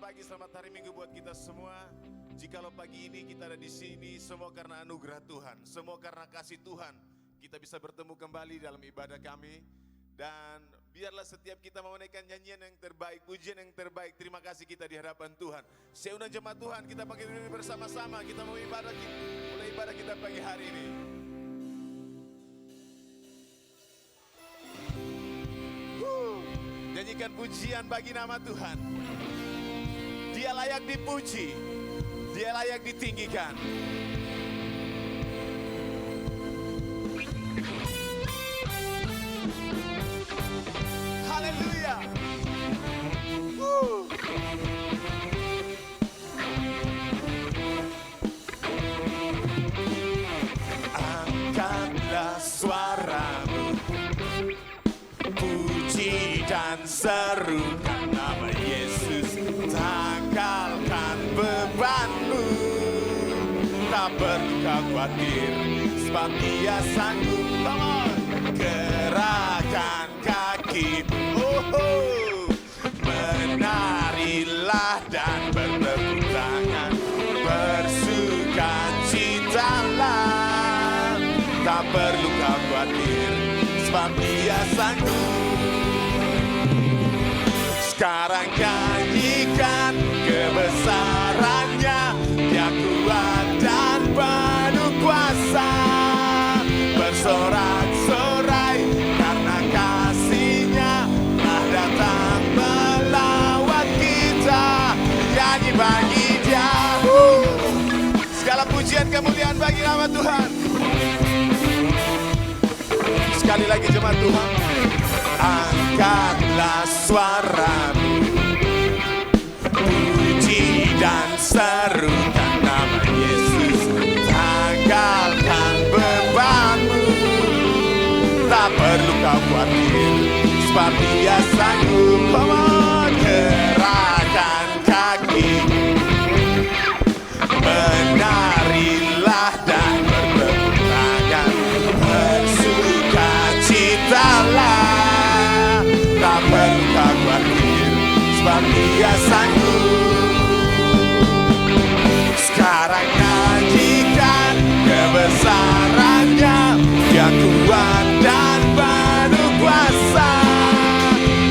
pagi, selamat hari Minggu buat kita semua. Jikalau pagi ini kita ada di sini, semua karena anugerah Tuhan, semua karena kasih Tuhan, kita bisa bertemu kembali dalam ibadah kami. Dan biarlah setiap kita menaikkan nyanyian yang terbaik, pujian yang terbaik, terima kasih kita di hadapan Tuhan. Seunah jemaat Tuhan, kita pakai ini bersama-sama, kita mau mulai ibadah kita pagi hari ini. Nyanyikan pujian bagi nama Tuhan. Dia layak dipuji, Dia layak ditinggikan. Haleluya. Angkatlah suaramu, puji dan serukan nama Yesus. Tanggalkan bebanmu, tak perlu kau khawatir, sebab Dia sanggup. Come on. Gerakan kakimu, menarilah dan bertepuk tangan, bersukacitalah, tak perlu kau khawatir, sebab Dia sanggup. Sekarang nyanyikan kebesarannya, Dia kuat dan penuh kuasa, bersorak-sorai karena kasih-Nya telah datang melawat kita. Nyanyi bagi Dia, segala pujian kemuliaan bagi nama Tuhan. Sekali lagi jemaat Tuhan, angkatlah suaramu, puji dan serukan nama Yesus. Tanggalkan bebanmu, tak perlu kau khawatir, sebab Dia sanggup. Come on. Gerakan kaki, menarilah dan bertepuk tangan, bersukacitalah, tak perlu kau khawatir, sebab Dia sanggup. Sekarang nyanyikan kebesarannya, Dia kuat dan penuh kuasa,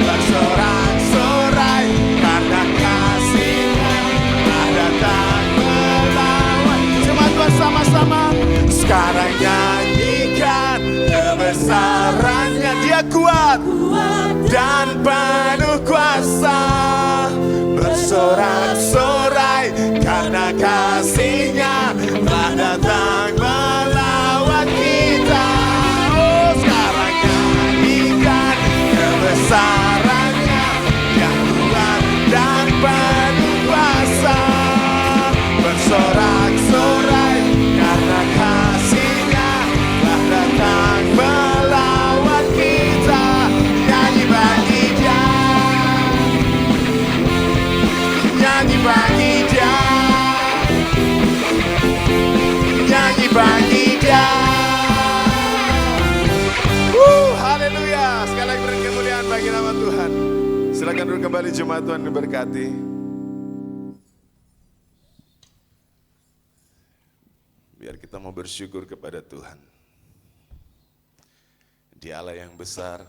bersorak-sorai karena kasih-Nya telah datang melawan. Jemaat bersama-sama, sekarang nyanyikan kebesarannya, Dia kuat dan penuh kuasa, bersorak-sorai karena kasih-Nya telah datang melawat kita. Oh, sekarang nyanyikan kebesarannya, Dia kuat dan penuh kuasa, bersorak-sorai karena kasih-Nya telah datang melawat kita. Nyanyi bagi Dia, nyanyi bagi Dia, nyanyi bagi Dia. Haleluya. Sekali lagi beri kemuliaan bagi nama Tuhan. Silakan duduk kembali jemaat Tuhan diberkati. Biar kita mau bersyukur kepada Tuhan. Dia Allah yang besar.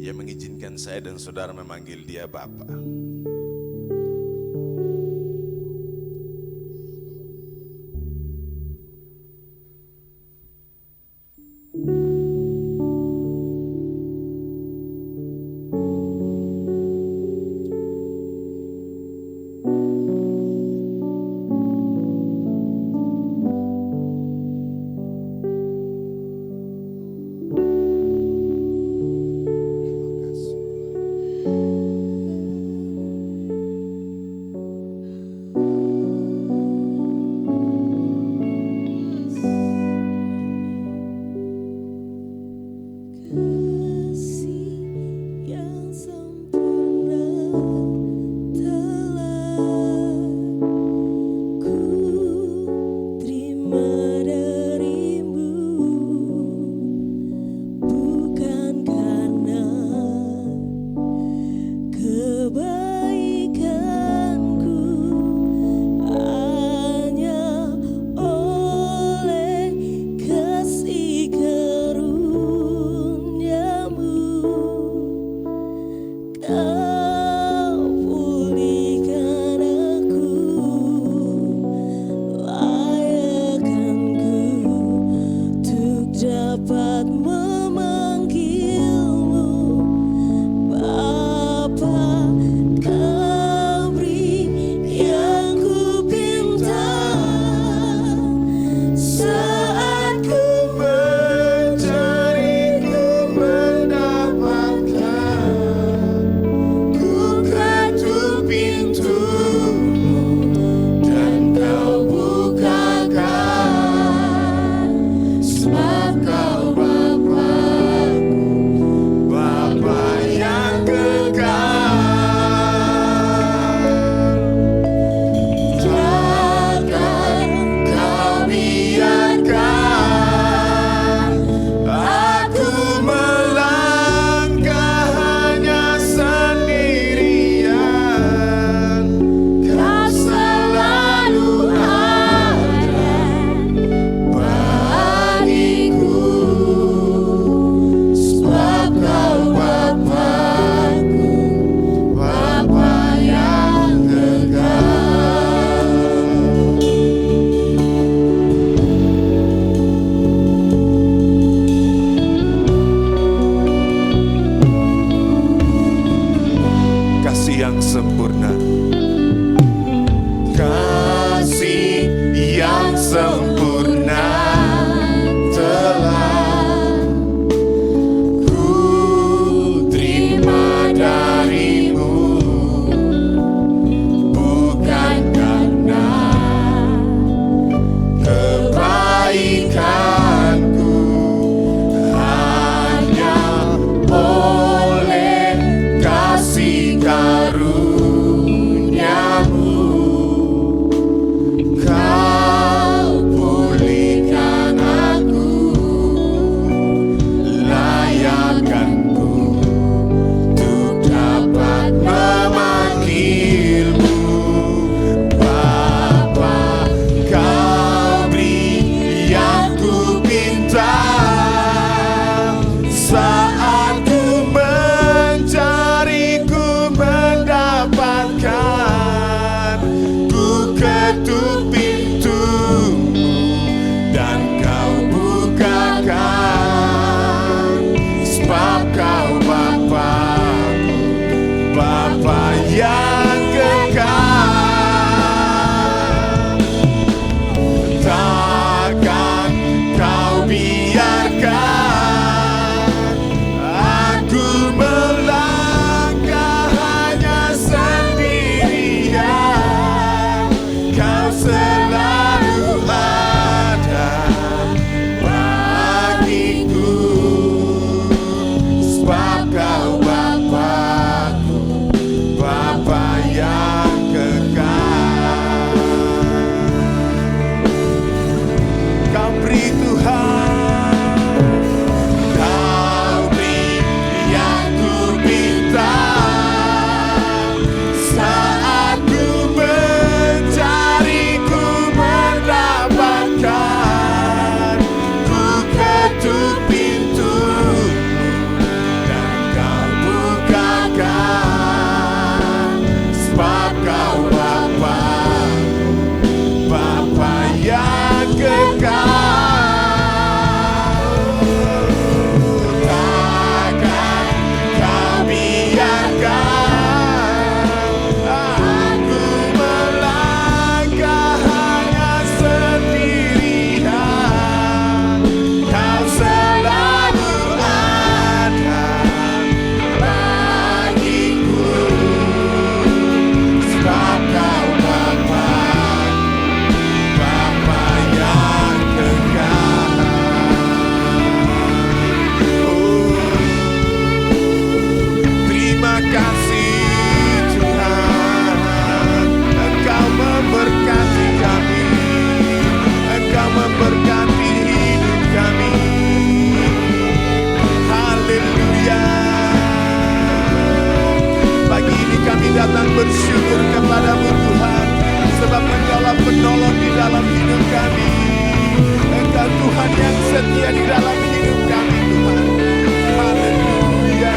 Ia mengizinkan saya dan saudara memanggil Dia Bapa. kebaikan datang bersyukur kepadamu Tuhan, sebab Engkaulah penolong di dalam hidup kami. Engkau Tuhan yang setia di dalam hidup kami Tuhan. Haleluya.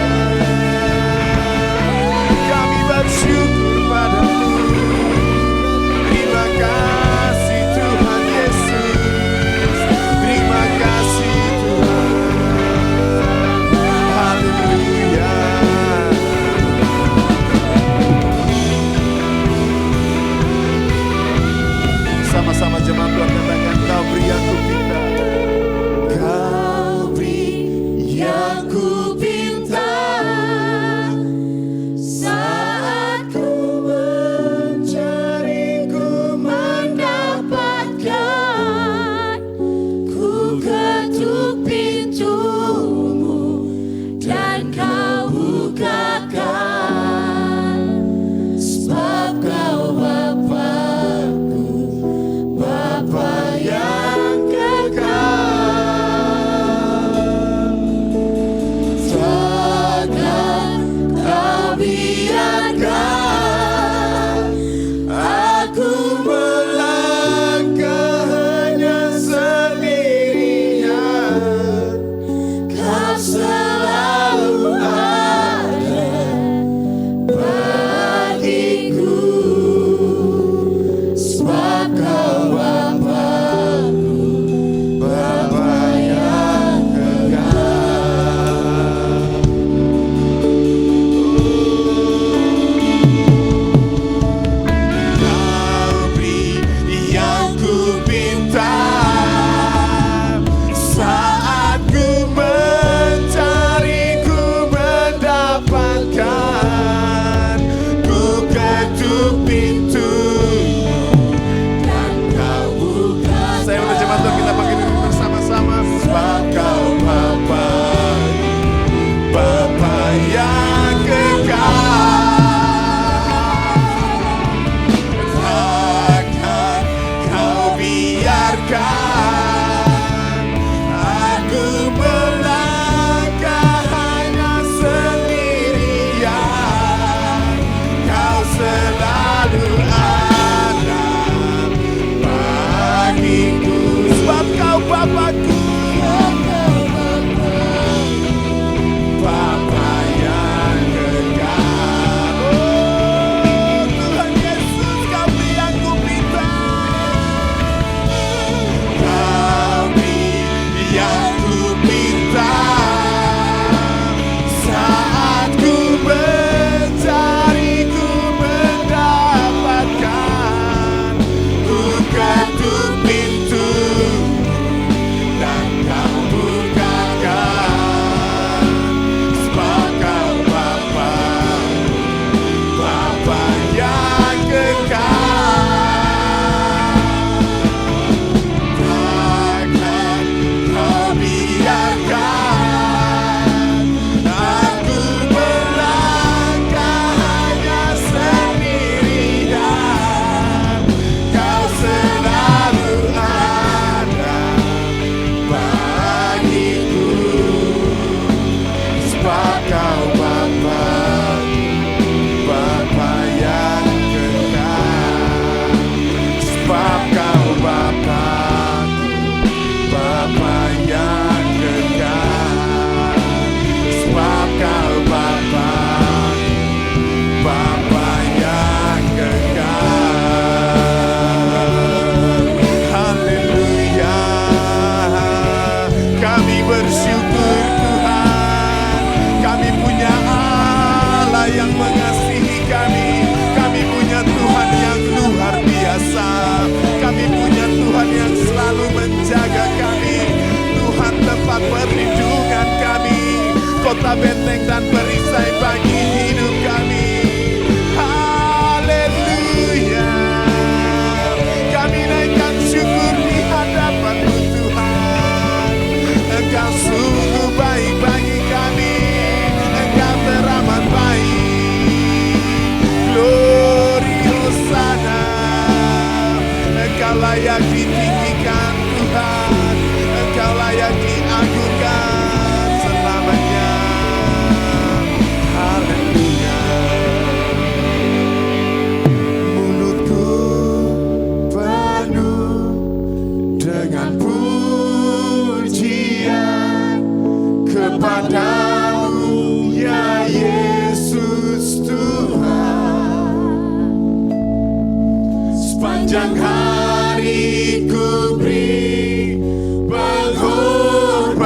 Sepanjang hari ku beri penghormatan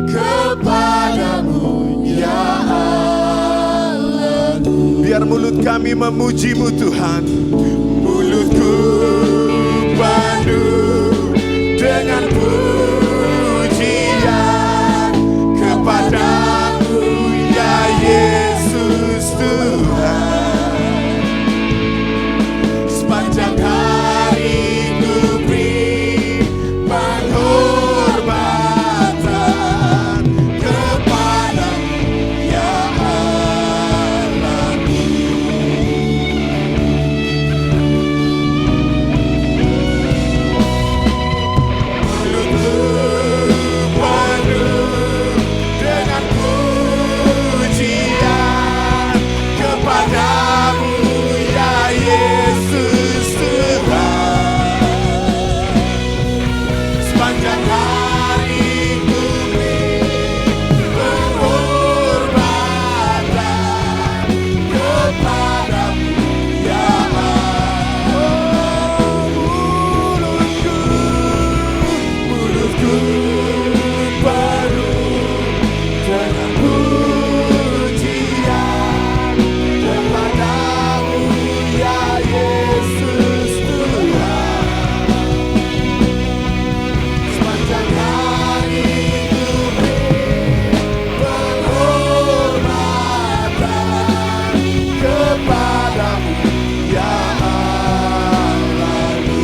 kepadamu ya Allah. Biar mulut kami memuji-Mu Tuhan. Mulutku penuh dengan pujian kepadamu ya Yesus Tuhan. Sepanjang hari ku beri penghormatan kepadamu ya Allah. Mulutku penuh dengan pujian kepadamu ya Yesus Tuhan. Sepanjang hari ku beri penghormatan kepadamu ya Allah. Mulutku penuh dengan pujian kepadamu ya Yesus Tuhan. Sepanjang hari ku beri penghormatan kepadamu ya Allahku.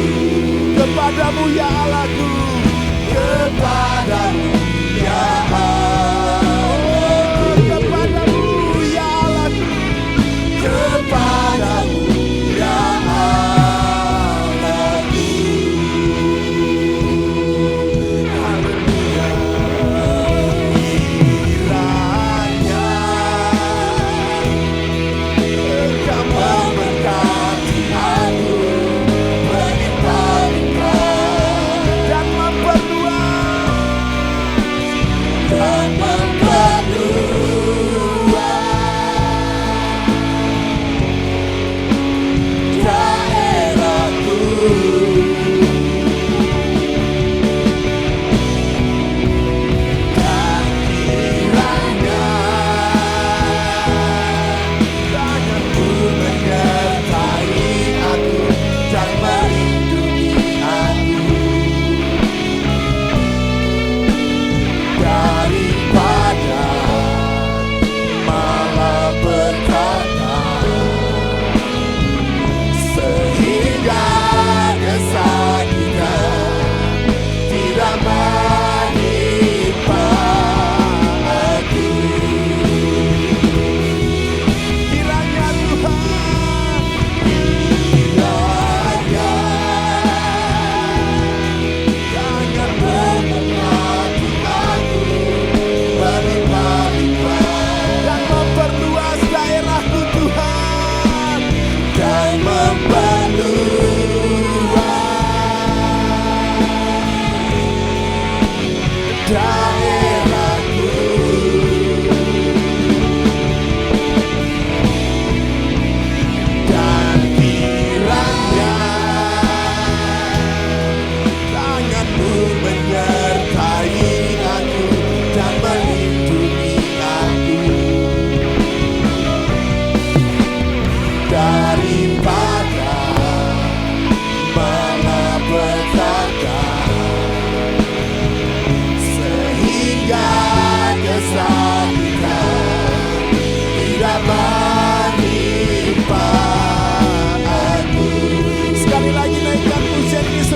Kepadamu ya Allahku. Kepadamu ya Allah. Kepadamu ya Allahku. Kepadamu ya Allahku.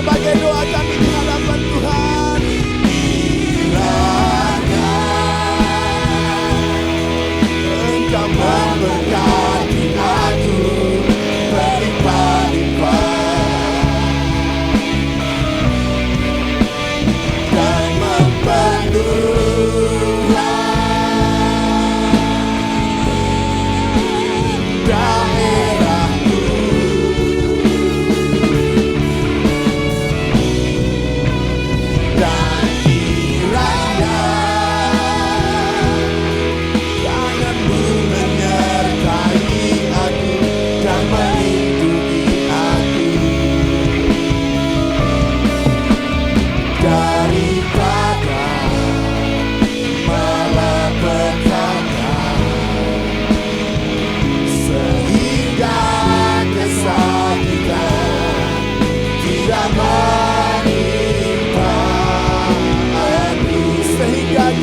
Haleluya. Kiranya Engkau memberkati aku berlimpah-limpah dan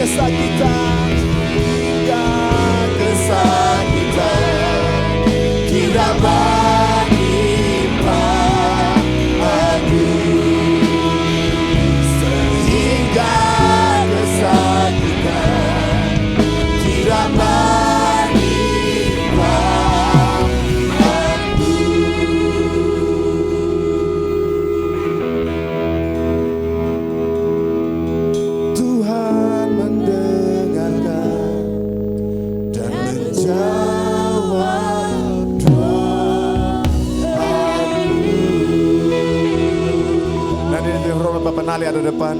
kesakitan, hingga kesakitan tidak menimpa aku, sehingga kesakitan tidak menimpa aku. Tuhan mendengarkan dan menjawab doaku. Nanti di hormat Bapak Nali ada depan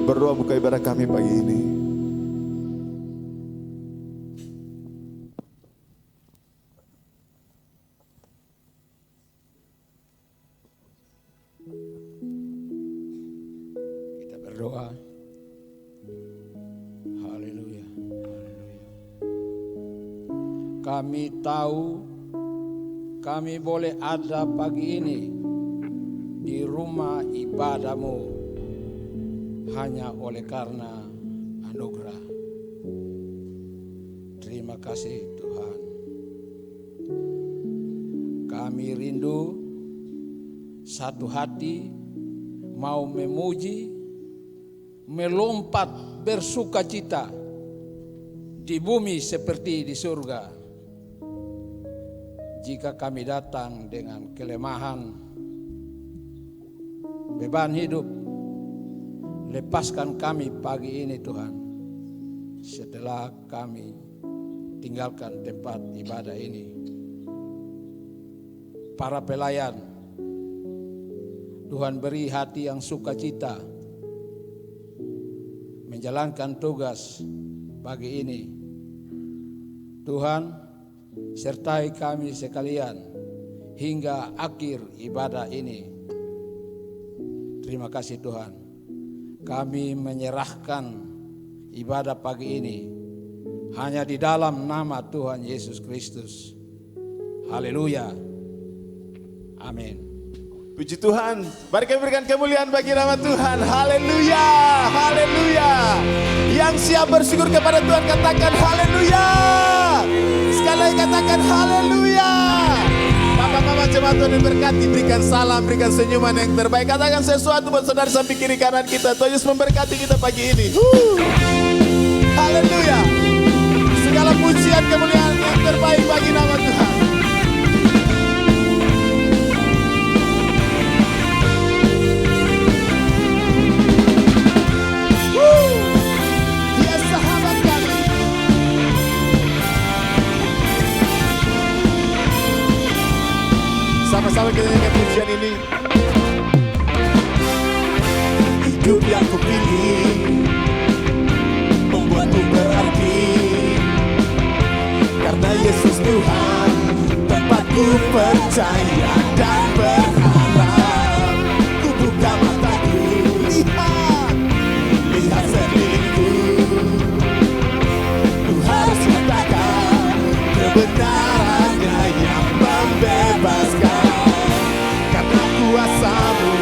berdoa buka ibadah kami pagi ini. Kita berdoa. Haleluya. Haleluya. Kami tahu kami boleh ada pagi ini di rumah ibadah-Mu hanya oleh karena anugerah. Terima kasih Tuhan. Kami rindu satu hati mau memuji, melompat bersukacita di bumi seperti di surga. Jika kami datang dengan kelemahan, beban hidup, lepaskan kami pagi ini Tuhan. Setelah kami tinggalkan tempat ibadah ini, para pelayan, Tuhan beri hati yang sukacita menjalankan tugas pagi ini. Tuhan, sertai kami sekalian hingga akhir ibadah ini. Terima kasih Tuhan. Kami menyerahkan ibadah pagi ini hanya di dalam nama Tuhan Yesus Kristus. Haleluya. Amin. Puji Tuhan, mari kami berikan kemuliaan bagi nama Tuhan. Haleluya, haleluya. Yang siap bersyukur kepada Tuhan katakan haleluya. Sekali lagi katakan haleluya. Bapak-bapak jemaat Tuhan diberkati, berikan salam, berikan senyuman yang terbaik. Katakan sesuatu buat saudara samping kiri kanan kita. Tuhan Yesus memberkati kita pagi ini. Haleluya. Segala pujian kemuliaan yang terbaik bagi nama Tuhan. Sama-sama kita nyanyikan pujian ini. Hidup yang kupilih membuatku berarti, karena Yesus Tuhan tempatku percaya dan berharap. Ku buka mataku, lihat sekelilingku. Ku harus katakan kebenarannya yang membebaskan. Kuasa-Mu,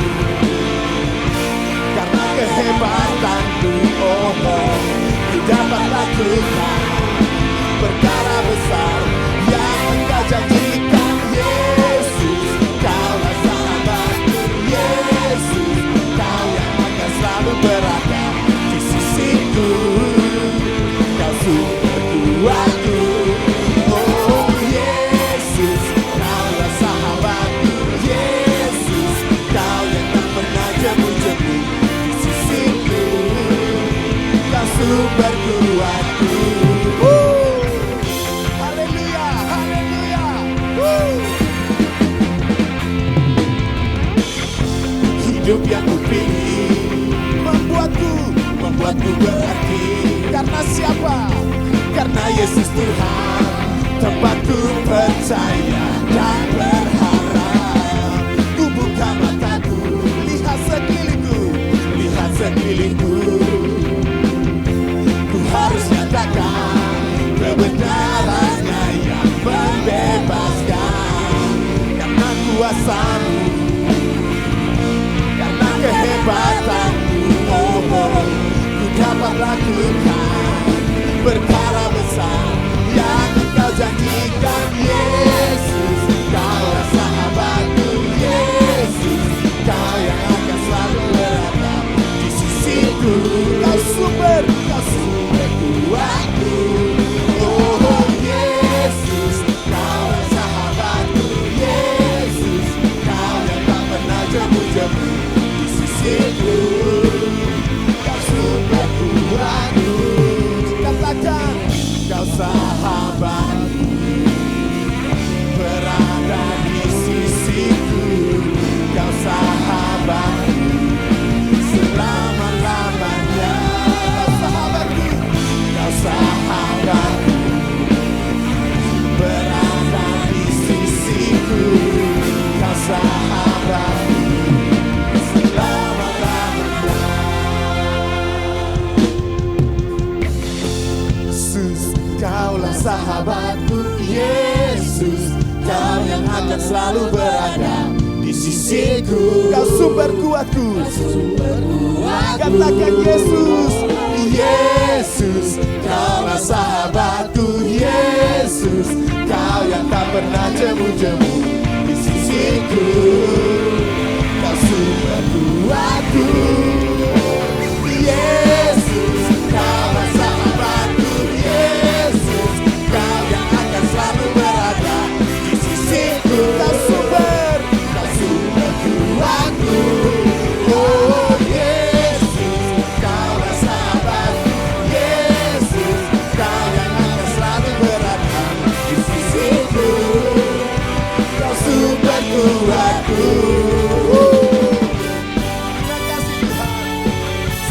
karena kehebatan-Mu, oh, Ku dapat lakukan perkara besar yang Engkau janjikan. Yesus, Kaulah sahabatku. Yesus, Kau yang akan selalu berada di sisiku. Kau sumber kuatku. Oh Yesus, Kaulah sahabatku. Jemu-jemu di sisiku, Kau sumber kuatku. Haleluya, haleluya. Hidup yang kupilih membuatku berarti. Karena siapa? Karena Yesus Tuhan tempatku percaya dan berharap. Ku buka mataku, lihat sekelilingku. Ku harus nyatakan kebenarannya yang membebaskan. Karena kuasa-Mu, karena kehebatan-Mu, oh, ku dapat lakukan akan selalu berada di sisiku. Kau sumber kuatku. Katakan Yesus. Yesus, Kaulah sahabatku. Yesus, Kau yang tak pernah jemu-jemu di sisiku. Kau sumber kuatku. Yesus, Kaulah sahabatku. Yesus, Kau yang akan selalu berada di sisiku. Kau sumber kuatku. Oh Yesus, Kaulah sahabatku. Yesus, Kau yang akan selalu berada di sisiku. Kau sumber kuatku. Terima kasih Tuhan.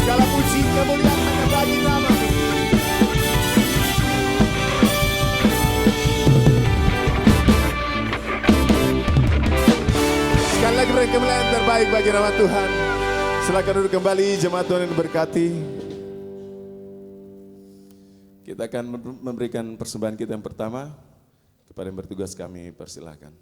Segala puji kemuliaan hanya bagi nama-Mu. Sekali lagi beri kemuliaan terbaik bagi nama Tuhan. Silakan duduk kembali, jemaat Tuhan yang diberkati. Kita akan memberikan persembahan kita yang pertama. Kepada yang bertugas kami persilahkan.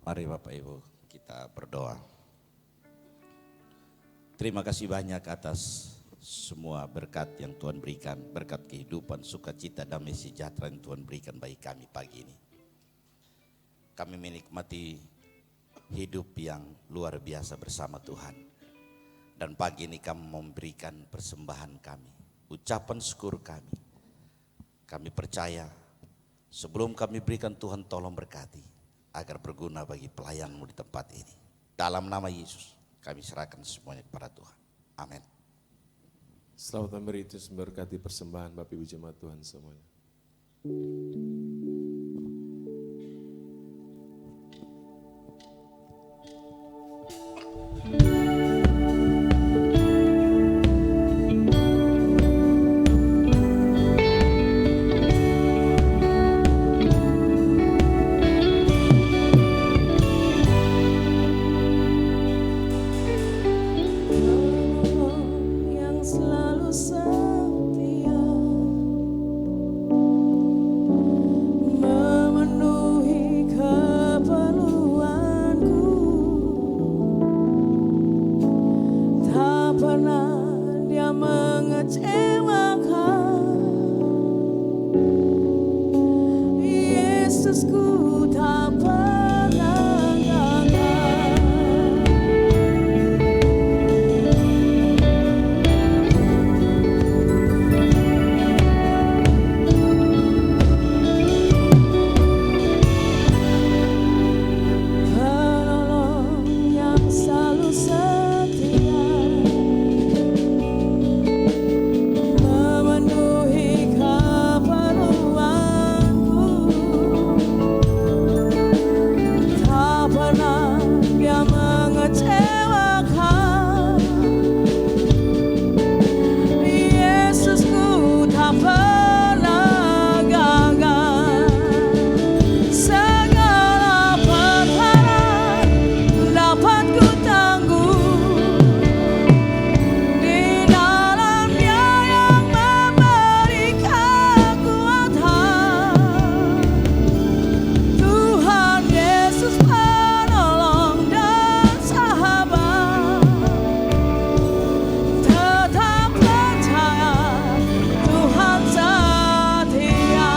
Mari Bapak Ibu kita berdoa. Terima kasih banyak atas semua berkat yang Tuhan berikan. Berkat kehidupan, sukacita, damai sejahtera yang Tuhan berikan bagi kami pagi ini. Kami menikmati hidup yang luar biasa bersama Tuhan. Dan pagi ini kami memberikan persembahan kami, ucapan syukur kami. Kami percaya sebelum kami berikan, Tuhan tolong berkati agar berguna bagi pelayan-Mu di tempat ini. Dalam nama Yesus kami serahkan semuanya kepada Tuhan. Amin. Selamat memberi itu memberkati persembahan Bapak Ibu jemaat Tuhan semuanya. Yang selalu setia memenuhi keperluanku, tak pernah Dia mengecewakan. Yesusku tak pernah gagal. Penolong yang selalu setia memenuhi keperluanku, tak pernah Dia mengecewakan. Yesusku tak pernah gagal. Segala perkara dapat ku tanggung di dalam Dia yang memberi kekuatan. Tuhan Yesus penolong dan sahabat, tetap percaya Tuhan setia.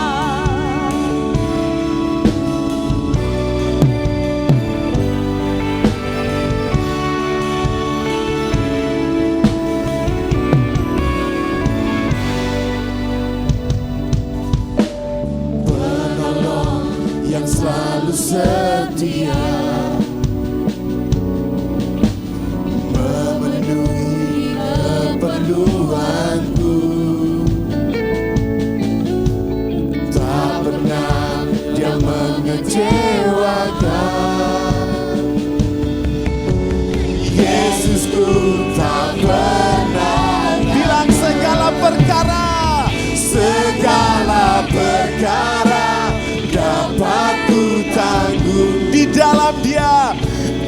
Penolong yang selalu setia memenuhi keperluanku, tak pernah Dia mengecewakan.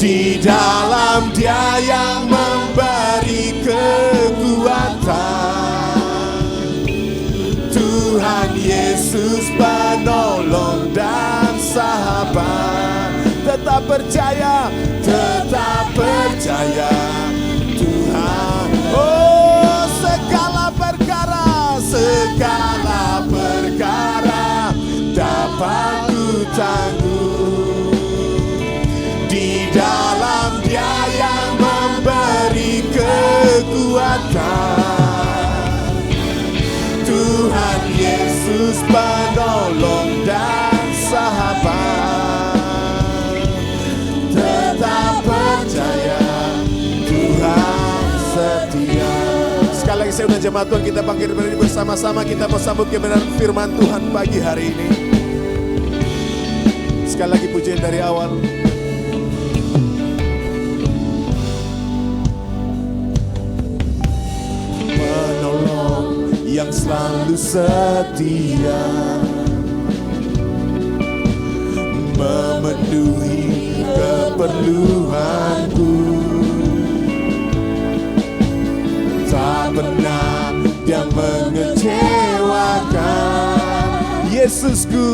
Di dalam Dia yang memberi kekuatan, Tuhan Yesus penolong dan sahabat. Tetap percaya Tuhan. Oh, segala perkara dapat ku tanggung. Di dalam Dia yang memberi kekuatan, Tuhan Yesus penolong dan sahabat. Tetap percaya Tuhan setia. Sekali lagi saya undang jemaat Tuhan, kita bangkit berdiri bersama-sama. Kita mau sambut kebenaran firman Tuhan pagi hari ini. Sekali lagi pujian dari awal. Menolong yang selalu setia, memenuhi keperluanku. Tak pernah Dia mengecewakan. Yesusku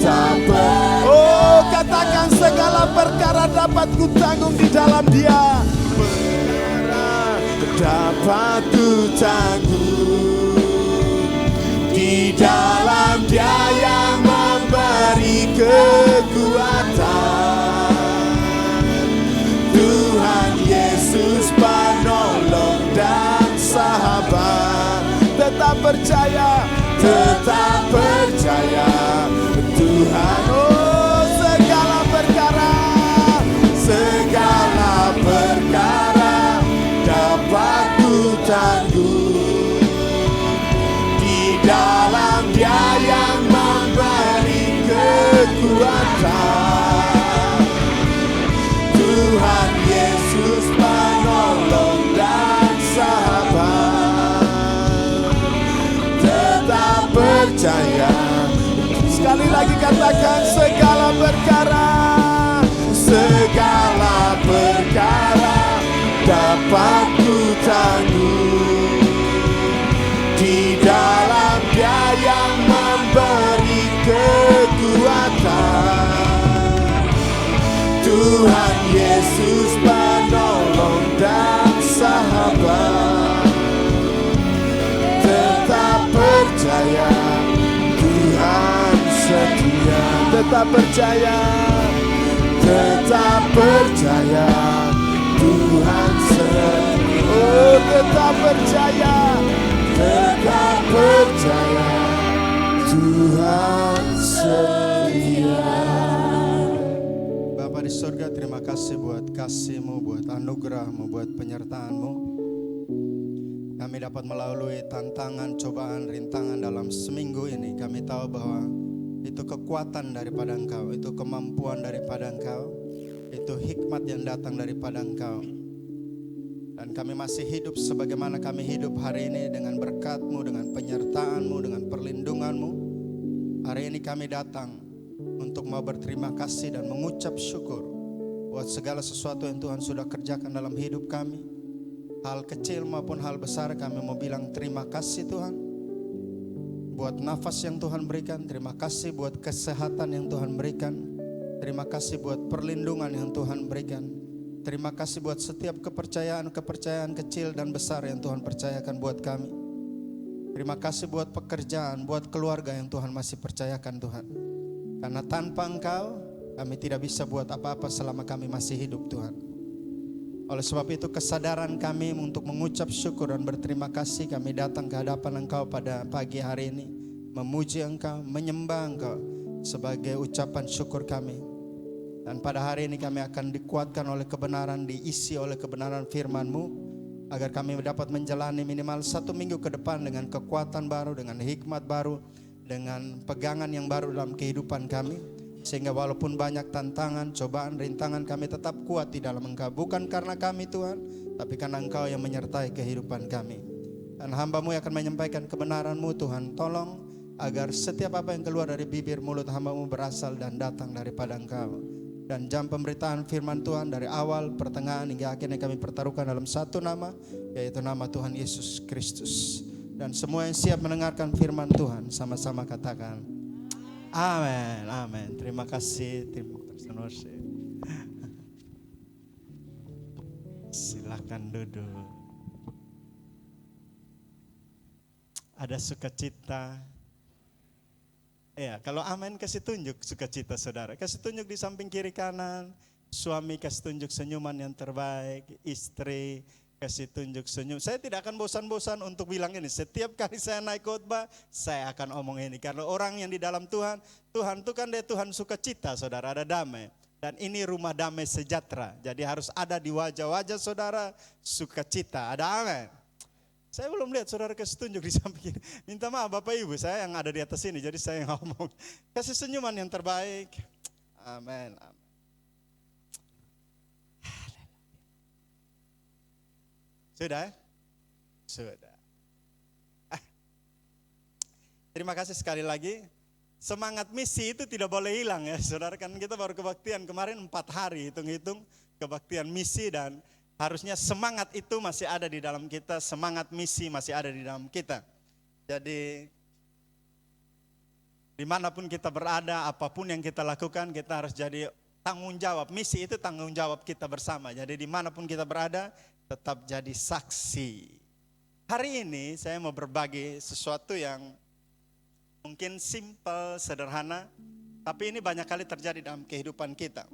tak pernah. Oh, katakan segala perkara dapat ku tanggung di dalam Dia. Perkara dapat ku tanggung di dalam Dia yang memberi kekuatan. Tuhan Yesus penolong dan sahabat. Tetap percaya Tuhan. Oh, segala perkara dapat ku tanggung di dalam Dia yang memberi kekuatan. Tuhan Yesus penolong dan sahabat. Tetap percaya. Sekali lagi katakan segala perkara dapat ku tanggung di dalam Dia yang memberi kekuatan. Tuhan Yesus penolong dan sahabat. Tetap percaya Tuhan setia. Tetap percaya Tuhan setia. Oh, tetap percaya Tuhan setia. Bapa di surga, terima kasih buat kasih-Mu, buat anugerah-Mu, buat penyertaan-Mu. Kami dapat melalui tantangan, cobaan, rintangan dalam seminggu ini. Kami tahu bahwa itu kekuatan daripada Engkau, itu kemampuan daripada Engkau, itu hikmat yang datang daripada Engkau. Dan kami masih hidup sebagaimana kami hidup hari ini dengan berkat-Mu, dengan penyertaan-Mu, dengan perlindungan-Mu. Hari ini kami datang untuk mau berterima kasih dan mengucap syukur buat segala sesuatu yang Tuhan sudah kerjakan dalam hidup kami. Hal kecil maupun hal besar, kami mau bilang terima kasih Tuhan. Buat nafas yang Tuhan berikan, terima kasih buat kesehatan yang Tuhan berikan. Terima kasih buat perlindungan yang Tuhan berikan. Terima kasih buat setiap kepercayaan kecil dan besar yang Tuhan percayakan buat kami. Terima kasih buat pekerjaan, buat keluarga yang Tuhan masih percayakan Tuhan. Karena tanpa Engkau, kami tidak bisa buat apa-apa selama kami masih hidup Tuhan. Oleh sebab itu kesadaran kami untuk mengucap syukur dan berterima kasih, kami datang ke hadapan Engkau pada pagi hari ini. Memuji Engkau, menyembah Engkau sebagai ucapan syukur kami. Dan pada hari ini kami akan dikuatkan oleh kebenaran, diisi oleh kebenaran firman-Mu, agar kami dapat menjalani minimal 1 minggu ke depan dengan kekuatan baru, dengan hikmat baru, dengan pegangan yang baru dalam kehidupan kami. Sehingga walaupun banyak tantangan, cobaan, rintangan, kami tetap kuat di dalam Engkau. Bukan karena kami Tuhan, tapi karena Engkau yang menyertai kehidupan kami. Dan hamba-Mu yang akan menyampaikan kebenaran-Mu Tuhan, tolong agar setiap apa yang keluar dari bibir mulut hamba-Mu berasal dan datang daripada Engkau. Dan jam pemberitaan firman Tuhan dari awal, pertengahan hingga akhirnya kami pertaruhkan dalam satu nama, yaitu nama Tuhan Yesus Kristus. Dan semua yang siap mendengarkan firman Tuhan sama-sama katakan amin, amin. Terima kasih tim Tersenose. Silakan duduk. Ada sukacita. Ya, kalau amin kasih tunjuk sukacita saudara. Kasih tunjuk di samping kiri kanan. Suami kasih tunjuk senyuman yang terbaik. Istri kasih tunjuk senyum. Saya tidak akan bosan-bosan untuk bilang ini. Setiap kali saya naik khotbah, saya akan omong ini. Karena orang yang di dalam Tuhan, Tuhan itu kan dia Tuhan sukacita saudara, ada damai. Dan ini rumah damai sejahtera. Jadi harus ada di wajah-wajah saudara sukacita. Ada amin. Saya belum lihat saudara kasih tunjuk di samping ini. Minta maaf Bapak Ibu, saya yang ada di atas ini, jadi saya yang ngomong. Kasih senyuman yang terbaik. Amin. Sudah? Sudah. Terima kasih sekali lagi. Semangat misi itu tidak boleh hilang ya saudara. Kan kita baru kebaktian kemarin 4 hari hitung-hitung kebaktian misi dan harusnya semangat itu masih ada di dalam kita, semangat misi masih ada di dalam kita. Jadi dimanapun kita berada, apapun yang kita lakukan, kita harus jadi tanggung jawab. Misi itu tanggung jawab kita bersama. Jadi dimanapun kita berada, tetap jadi saksi. Hari ini saya mau berbagi sesuatu yang mungkin simple, sederhana, tapi ini banyak kali terjadi dalam kehidupan kita.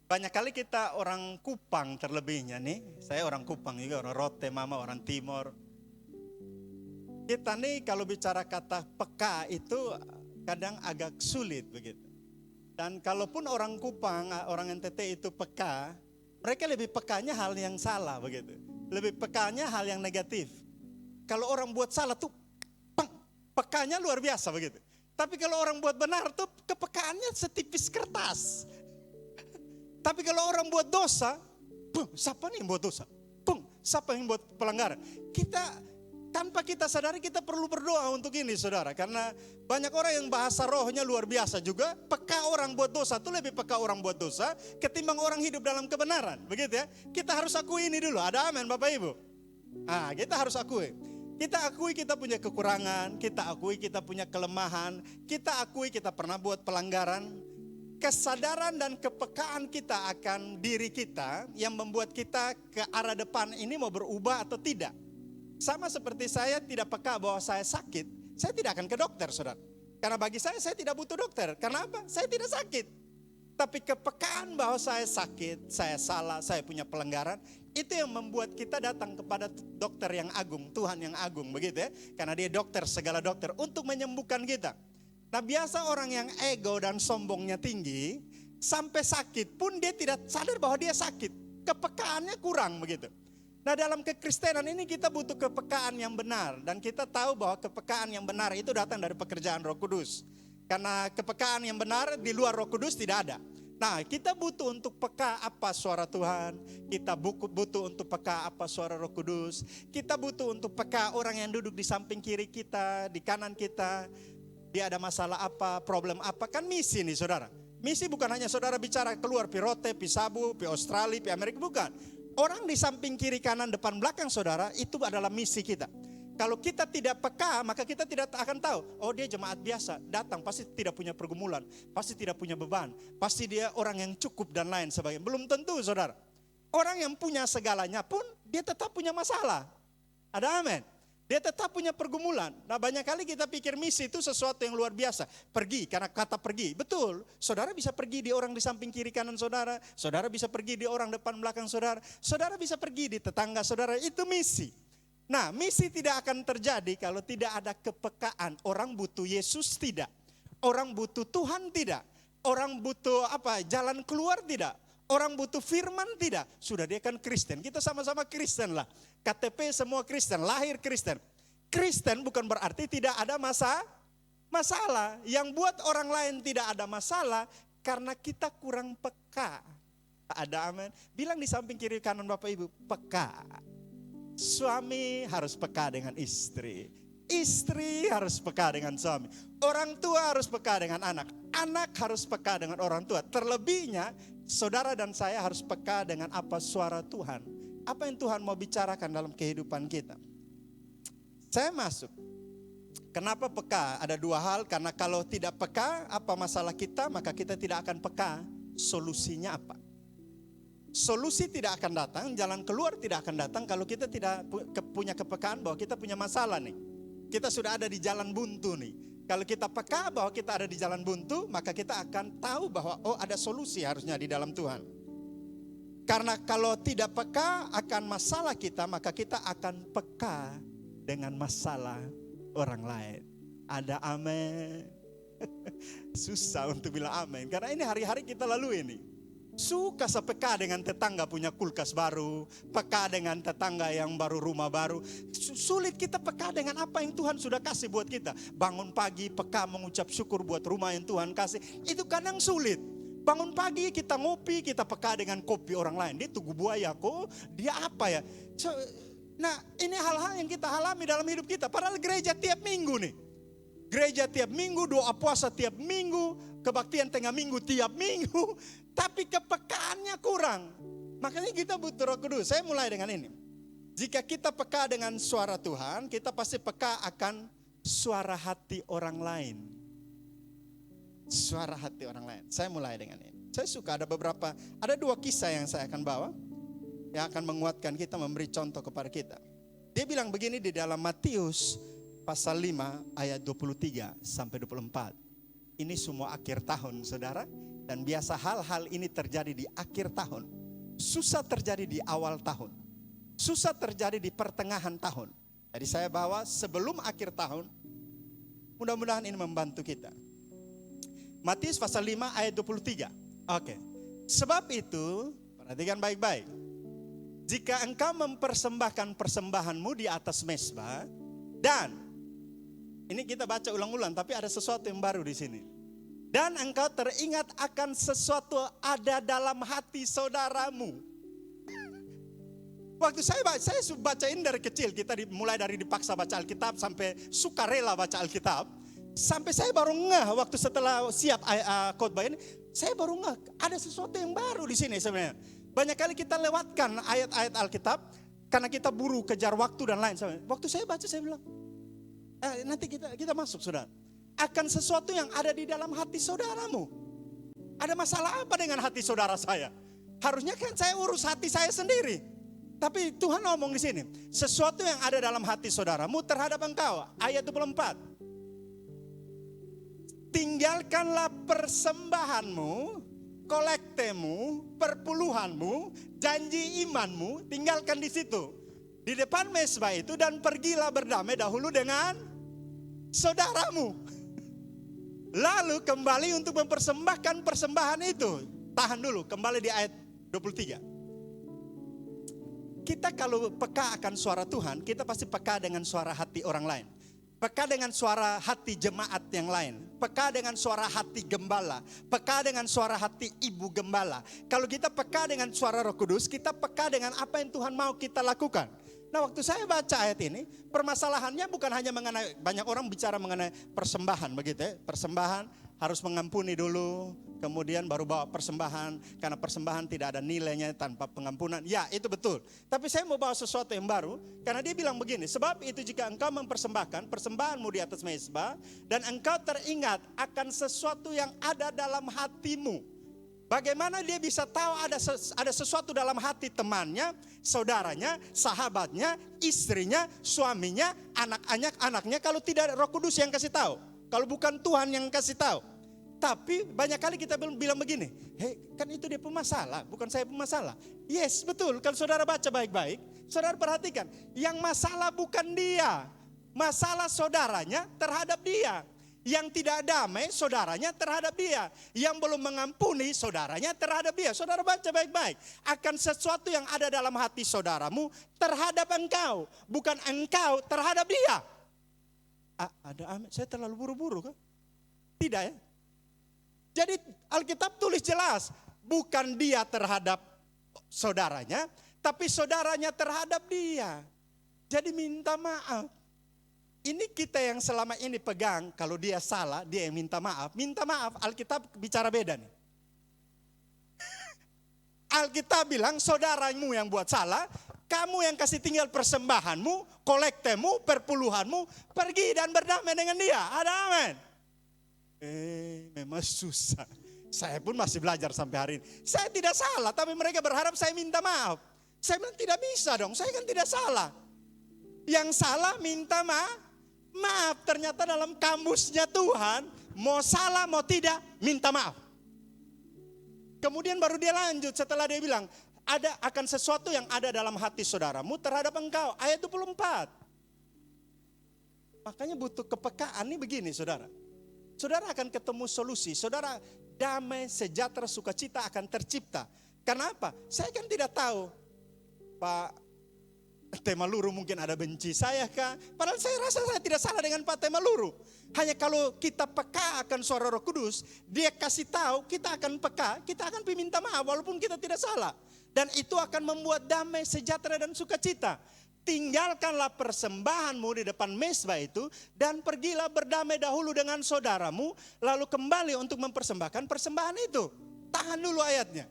Banyak kali kita orang Kupang terlebihnya nih, saya orang Kupang juga, orang Rote, mama orang Timor. Kita nih kalau bicara kata peka itu kadang agak sulit begitu. Dan kalaupun orang Kupang, orang NTT itu peka, mereka lebih pekanya hal yang salah begitu. Lebih pekanya hal yang negatif. Kalau orang buat salah tuh, pekanya luar biasa begitu. Tapi kalau orang buat benar tuh kepekaannya setipis kertas. Tapi kalau orang buat dosa, siapa nih yang buat dosa? Siapa yang buat pelanggaran? Kita tanpa kita sadari kita perlu berdoa untuk ini saudara. Karena banyak orang yang bahasa rohnya luar biasa juga. Peka orang buat dosa itu lebih peka orang buat dosa ketimbang orang hidup dalam kebenaran. Begitu ya. Kita harus akui ini dulu. Ada amin Bapak Ibu? Kita harus akui. Kita akui kita punya kekurangan. Kita akui kita punya kelemahan. Kita akui kita pernah buat pelanggaran. Kesadaran dan kepekaan kita akan diri kita yang membuat kita ke arah depan ini mau berubah atau tidak. Sama seperti saya tidak peka bahwa saya sakit, saya tidak akan ke dokter saudara. Karena bagi saya tidak butuh dokter. Karena apa? Saya tidak sakit. Tapi kepekaan bahwa saya sakit, saya salah, saya punya pelanggaran, itu yang membuat kita datang kepada dokter yang agung, Tuhan yang agung begitu ya. Karena dia dokter, segala dokter untuk menyembuhkan kita. Nah biasa orang yang ego dan sombongnya tinggi, sampai sakit pun dia tidak sadar bahwa dia sakit. Kepekaannya kurang begitu. Nah dalam kekristenan ini kita butuh kepekaan yang benar. Dan kita tahu bahwa kepekaan yang benar itu datang dari pekerjaan Roh Kudus. Karena kepekaan yang benar di luar Roh Kudus tidak ada. Nah kita butuh untuk peka apa suara Tuhan. Kita butuh untuk peka apa suara Roh Kudus. Kita butuh untuk peka orang yang duduk di samping kiri kita, di kanan kita. Dia ada masalah apa, problem apa, kan misi nih saudara. Misi bukan hanya saudara bicara keluar pi Rote, pi Sabu, pi Australia, pi Amerika, bukan. Orang di samping kiri kanan depan belakang saudara itu adalah misi kita. Kalau kita tidak peka maka kita tidak akan tahu. Oh dia jemaat biasa, datang pasti tidak punya pergumulan, pasti tidak punya beban, pasti dia orang yang cukup dan lain sebagainya. Belum tentu saudara. Orang yang punya segalanya pun dia tetap punya masalah. Ada amin. Dia tetap punya pergumulan. Nah banyak kali kita pikir misi itu sesuatu yang luar biasa. Pergi, karena kata pergi. Betul, saudara bisa pergi di orang di samping kiri kanan saudara. Saudara bisa pergi di orang depan belakang saudara. Saudara bisa pergi di tetangga saudara. Itu misi. Nah misi tidak akan terjadi kalau tidak ada kepekaan. Orang butuh Yesus tidak. Orang butuh Tuhan tidak. Orang butuh jalan keluar tidak. Orang butuh firman tidak. Sudah dia kan Kristen. Kita sama-sama Kristen lah. KTP semua Kristen, lahir Kristen. Kristen bukan berarti tidak ada masalah. Yang buat orang lain tidak ada masalah karena kita kurang peka. Ada amin. Bilang di samping kiri kanan Bapak Ibu, peka. Suami harus peka dengan istri. Istri harus peka dengan suami. Orang tua harus peka dengan anak. Anak harus peka dengan orang tua. Terlebihnya, saudara dan saya harus peka dengan apa suara Tuhan. Apa yang Tuhan mau bicarakan dalam kehidupan kita. Saya masuk. Kenapa peka? Ada dua hal. Karena kalau tidak peka, apa masalah kita, maka kita tidak akan peka. Solusinya apa? Solusi tidak akan datang, jalan keluar tidak akan datang kalau kita tidak punya kepekaan bahwa kita punya masalah nih. Kita sudah ada di jalan buntu nih. Kalau kita peka bahwa kita ada di jalan buntu, maka kita akan tahu bahwa ada solusi harusnya di dalam Tuhan. Karena kalau tidak peka akan masalah kita, maka kita akan peka dengan masalah orang lain. Ada amin. Susah untuk bilang amin. Karena ini hari-hari kita lalui ini. Suka sepeka dengan tetangga punya kulkas baru, peka dengan tetangga yang baru rumah baru. Sulit kita peka dengan apa yang Tuhan sudah kasih buat kita. Bangun pagi peka mengucap syukur buat rumah yang Tuhan kasih. Itu kadang sulit. Bangun pagi kita ngopi, kita peka dengan kopi orang lain. Dia tugu buaya kok, dia apa ya. Nah ini hal-hal yang kita alami dalam hidup kita. Padahal gereja tiap minggu nih. Gereja tiap minggu, doa puasa tiap minggu, kebaktian tengah minggu tiap minggu. Tapi kepekaannya kurang. Makanya kita butuh Roh Kudus. Saya mulai dengan ini. Jika kita peka dengan suara Tuhan, kita pasti peka akan suara hati orang lain. Suara hati orang lain. Saya mulai dengan ini. Saya suka ada dua kisah yang saya akan bawa. Yang akan menguatkan kita, memberi contoh kepada kita. Dia bilang begini di dalam Matius pasal 5 ayat 23 sampai 24. Ini semua akhir tahun saudara. Dan biasa hal-hal ini terjadi di akhir tahun. Susah terjadi di awal tahun. Susah terjadi di pertengahan tahun. Jadi saya bawa sebelum akhir tahun. Mudah-mudahan ini membantu kita. Matius pasal 5 ayat 23. Oke. Sebab itu, perhatikan baik-baik. Jika engkau mempersembahkan persembahanmu di atas mezbah. Dan, ini kita baca ulang-ulang tapi ada sesuatu yang baru di sini. Dan engkau teringat akan sesuatu ada dalam hati saudaramu. Waktu saya bacain dari kecil, kita mulai dari dipaksa baca Alkitab sampai sukarela baca Alkitab. Sampai saya baru ngeh waktu setelah siap khotbah ini, saya baru ngeh ada sesuatu yang baru di sini sebenarnya. Banyak kali kita lewatkan ayat-ayat Alkitab karena kita buru kejar waktu dan lain sebagainya. Waktu saya baca saya bilang, nanti kita masuk saudara. Akan sesuatu yang ada di dalam hati saudaramu. Ada masalah apa dengan hati saudara saya? Harusnya kan saya urus hati saya sendiri. Tapi Tuhan ngomong di sini, sesuatu yang ada dalam hati saudaramu terhadap engkau. Ayat 24. Tinggalkanlah persembahanmu, kolektemu, perpuluhanmu, janji imanmu, tinggalkan di situ. Di depan mezbah itu dan pergilah berdamai dahulu dengan saudaramu. Lalu kembali untuk mempersembahkan persembahan itu. Tahan dulu, kembali di ayat 23. Kita kalau peka akan suara Tuhan, kita pasti peka dengan suara hati orang lain. Peka dengan suara hati jemaat yang lain. Peka dengan suara hati gembala. Peka dengan suara hati ibu gembala. Kalau kita peka dengan suara Roh Kudus, kita peka dengan apa yang Tuhan mau kita lakukan. Nah waktu saya baca ayat ini, permasalahannya bukan hanya mengenai, banyak orang bicara mengenai persembahan begitu ya. Persembahan harus mengampuni dulu, kemudian baru bawa persembahan. Karena persembahan tidak ada nilainya tanpa pengampunan. Ya itu betul, tapi saya mau bawa sesuatu yang baru. Karena dia bilang begini, sebab itu jika engkau mempersembahkan persembahanmu di atas mezbah. Dan engkau teringat akan sesuatu yang ada dalam hatimu. Bagaimana dia bisa tahu ada sesuatu dalam hati temannya, saudaranya, sahabatnya, istrinya, suaminya, anaknya kalau tidak Roh Kudus yang kasih tahu. Kalau bukan Tuhan yang kasih tahu. Tapi banyak kali kita bilang begini, kan itu dia pemasalah, bukan saya pemasalah. Yes, betul. Kalau saudara baca baik-baik, saudara perhatikan, yang masalah bukan dia. Masalah saudaranya terhadap dia. Yang tidak damai saudaranya terhadap dia. Yang belum mengampuni saudaranya terhadap dia. Saudara baca baik-baik. Akan sesuatu yang ada dalam hati saudaramu terhadap engkau. Bukan engkau terhadap dia. Ada amin. Saya terlalu buru-buru kan? Tidak ya. Jadi Alkitab tulis jelas. Bukan dia terhadap saudaranya. Tapi saudaranya terhadap dia. Jadi minta maaf. ini kita yang selama ini pegang, kalau dia salah, dia yang minta maaf. Minta maaf, Alkitab bicara beda nih. Alkitab bilang, saudaramu yang buat salah, kamu yang kasih tinggal persembahanmu, kolektemu, perpuluhanmu, pergi dan berdamai dengan dia. Ada amin. Memang susah. Saya pun masih belajar sampai hari ini. Saya tidak salah, tapi mereka berharap saya minta maaf. Saya bilang tidak bisa dong, saya kan tidak salah. Yang salah minta maaf. Ternyata dalam kamusnya Tuhan, mau salah mau tidak, minta maaf. Kemudian baru dia lanjut setelah dia bilang, ada akan sesuatu yang ada dalam hati saudaramu terhadap engkau. Ayat 24. Makanya butuh kepekaan nih begini saudara. Saudara akan ketemu solusi, saudara damai, sejahtera, sukacita akan tercipta. Kenapa? Saya kan tidak tahu, Pak Temaluru mungkin ada benci saya kah? Padahal saya rasa saya tidak salah dengan Pak Temaluru. Hanya kalau kita peka akan suara Roh Kudus, dia kasih tahu, kita akan peka, kita akan minta maaf walaupun kita tidak salah. Dan itu akan membuat damai, sejahtera dan sukacita. Tinggalkanlah persembahanmu di depan mezbah itu dan pergilah berdamai dahulu dengan saudaramu, lalu kembali untuk mempersembahkan persembahan itu. Tahan dulu ayatnya.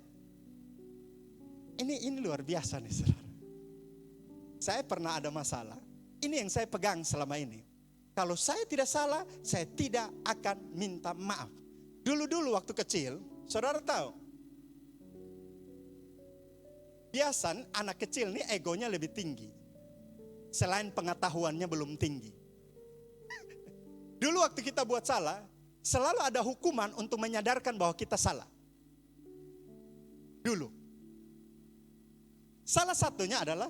Ini luar biasa nih saudara. Saya pernah ada masalah. Ini yang saya pegang selama ini. Kalau saya tidak salah, saya tidak akan minta maaf. Dulu-dulu waktu kecil, saudara tahu. Biasa anak kecil ini egonya lebih tinggi. Selain pengetahuannya belum tinggi. Dulu waktu kita buat salah, selalu ada hukuman untuk menyadarkan bahwa kita salah. Dulu. Salah satunya adalah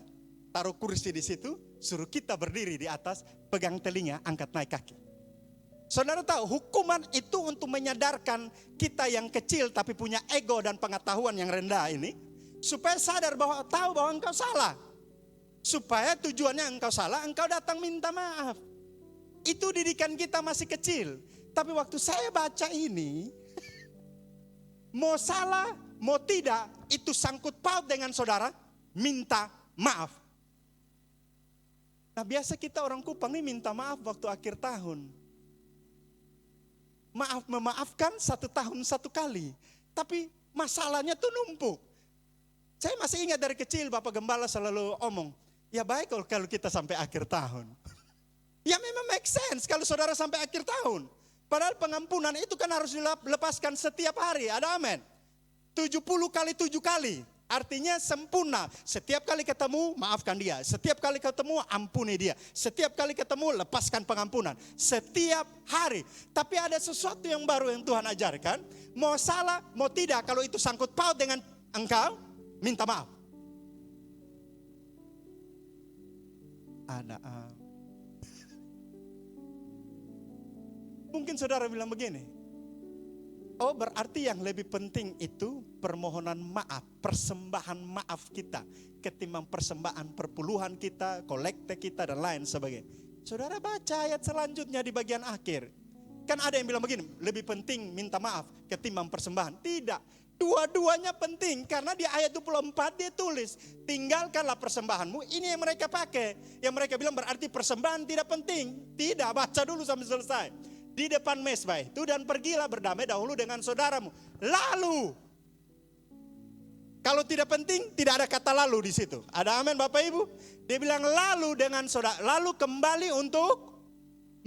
taruh kursi di situ, suruh kita berdiri di atas, pegang telinga, angkat naik kaki. Saudara tahu, hukuman itu untuk menyadarkan kita yang kecil tapi punya ego dan pengetahuan yang rendah ini, supaya sadar bahwa tahu bahwa engkau salah. Supaya tujuannya engkau salah, engkau datang minta maaf. Itu didikan kita masih kecil. Tapi waktu saya baca ini, mau salah, mau tidak, itu sangkut paut dengan saudara, minta maaf. Nah biasa kita orang Kupang ini minta maaf waktu akhir tahun. Memaafkan 1 tahun 1 kali. Tapi masalahnya tuh numpuk. Saya masih ingat dari kecil Bapak Gembala selalu omong, ya baik kalau kita sampai akhir tahun. Ya memang make sense kalau saudara sampai akhir tahun. Padahal pengampunan itu kan harus dilepaskan setiap hari, ada amin. 70 kali 7 kali. Artinya sempurna. Setiap kali ketemu, maafkan dia. Setiap kali ketemu, ampuni dia. Setiap kali ketemu, lepaskan pengampunan. Setiap hari. Tapi ada sesuatu yang baru yang Tuhan ajarkan. Mau salah, mau tidak. Kalau itu sangkut paut dengan engkau, minta maaf. Ada. Mungkin saudara bilang begini. Oh berarti yang lebih penting itu permohonan maaf, persembahan maaf kita ketimbang persembahan perpuluhan kita, kolekte kita dan lain sebagainya. Saudara baca ayat selanjutnya di bagian akhir. Kan ada yang bilang begini, lebih penting minta maaf ketimbang persembahan. Tidak, dua-duanya penting karena di ayat 24 dia tulis, tinggalkanlah persembahanmu, ini yang mereka pakai. Yang mereka bilang berarti persembahan tidak penting. Tidak, baca dulu sampai selesai. Di depan mezbah itu dan pergilah berdamai dahulu dengan saudaramu. Lalu, kalau tidak penting tidak ada kata lalu di situ. Ada amin Bapak Ibu? Dia bilang lalu dengan saudara, lalu kembali untuk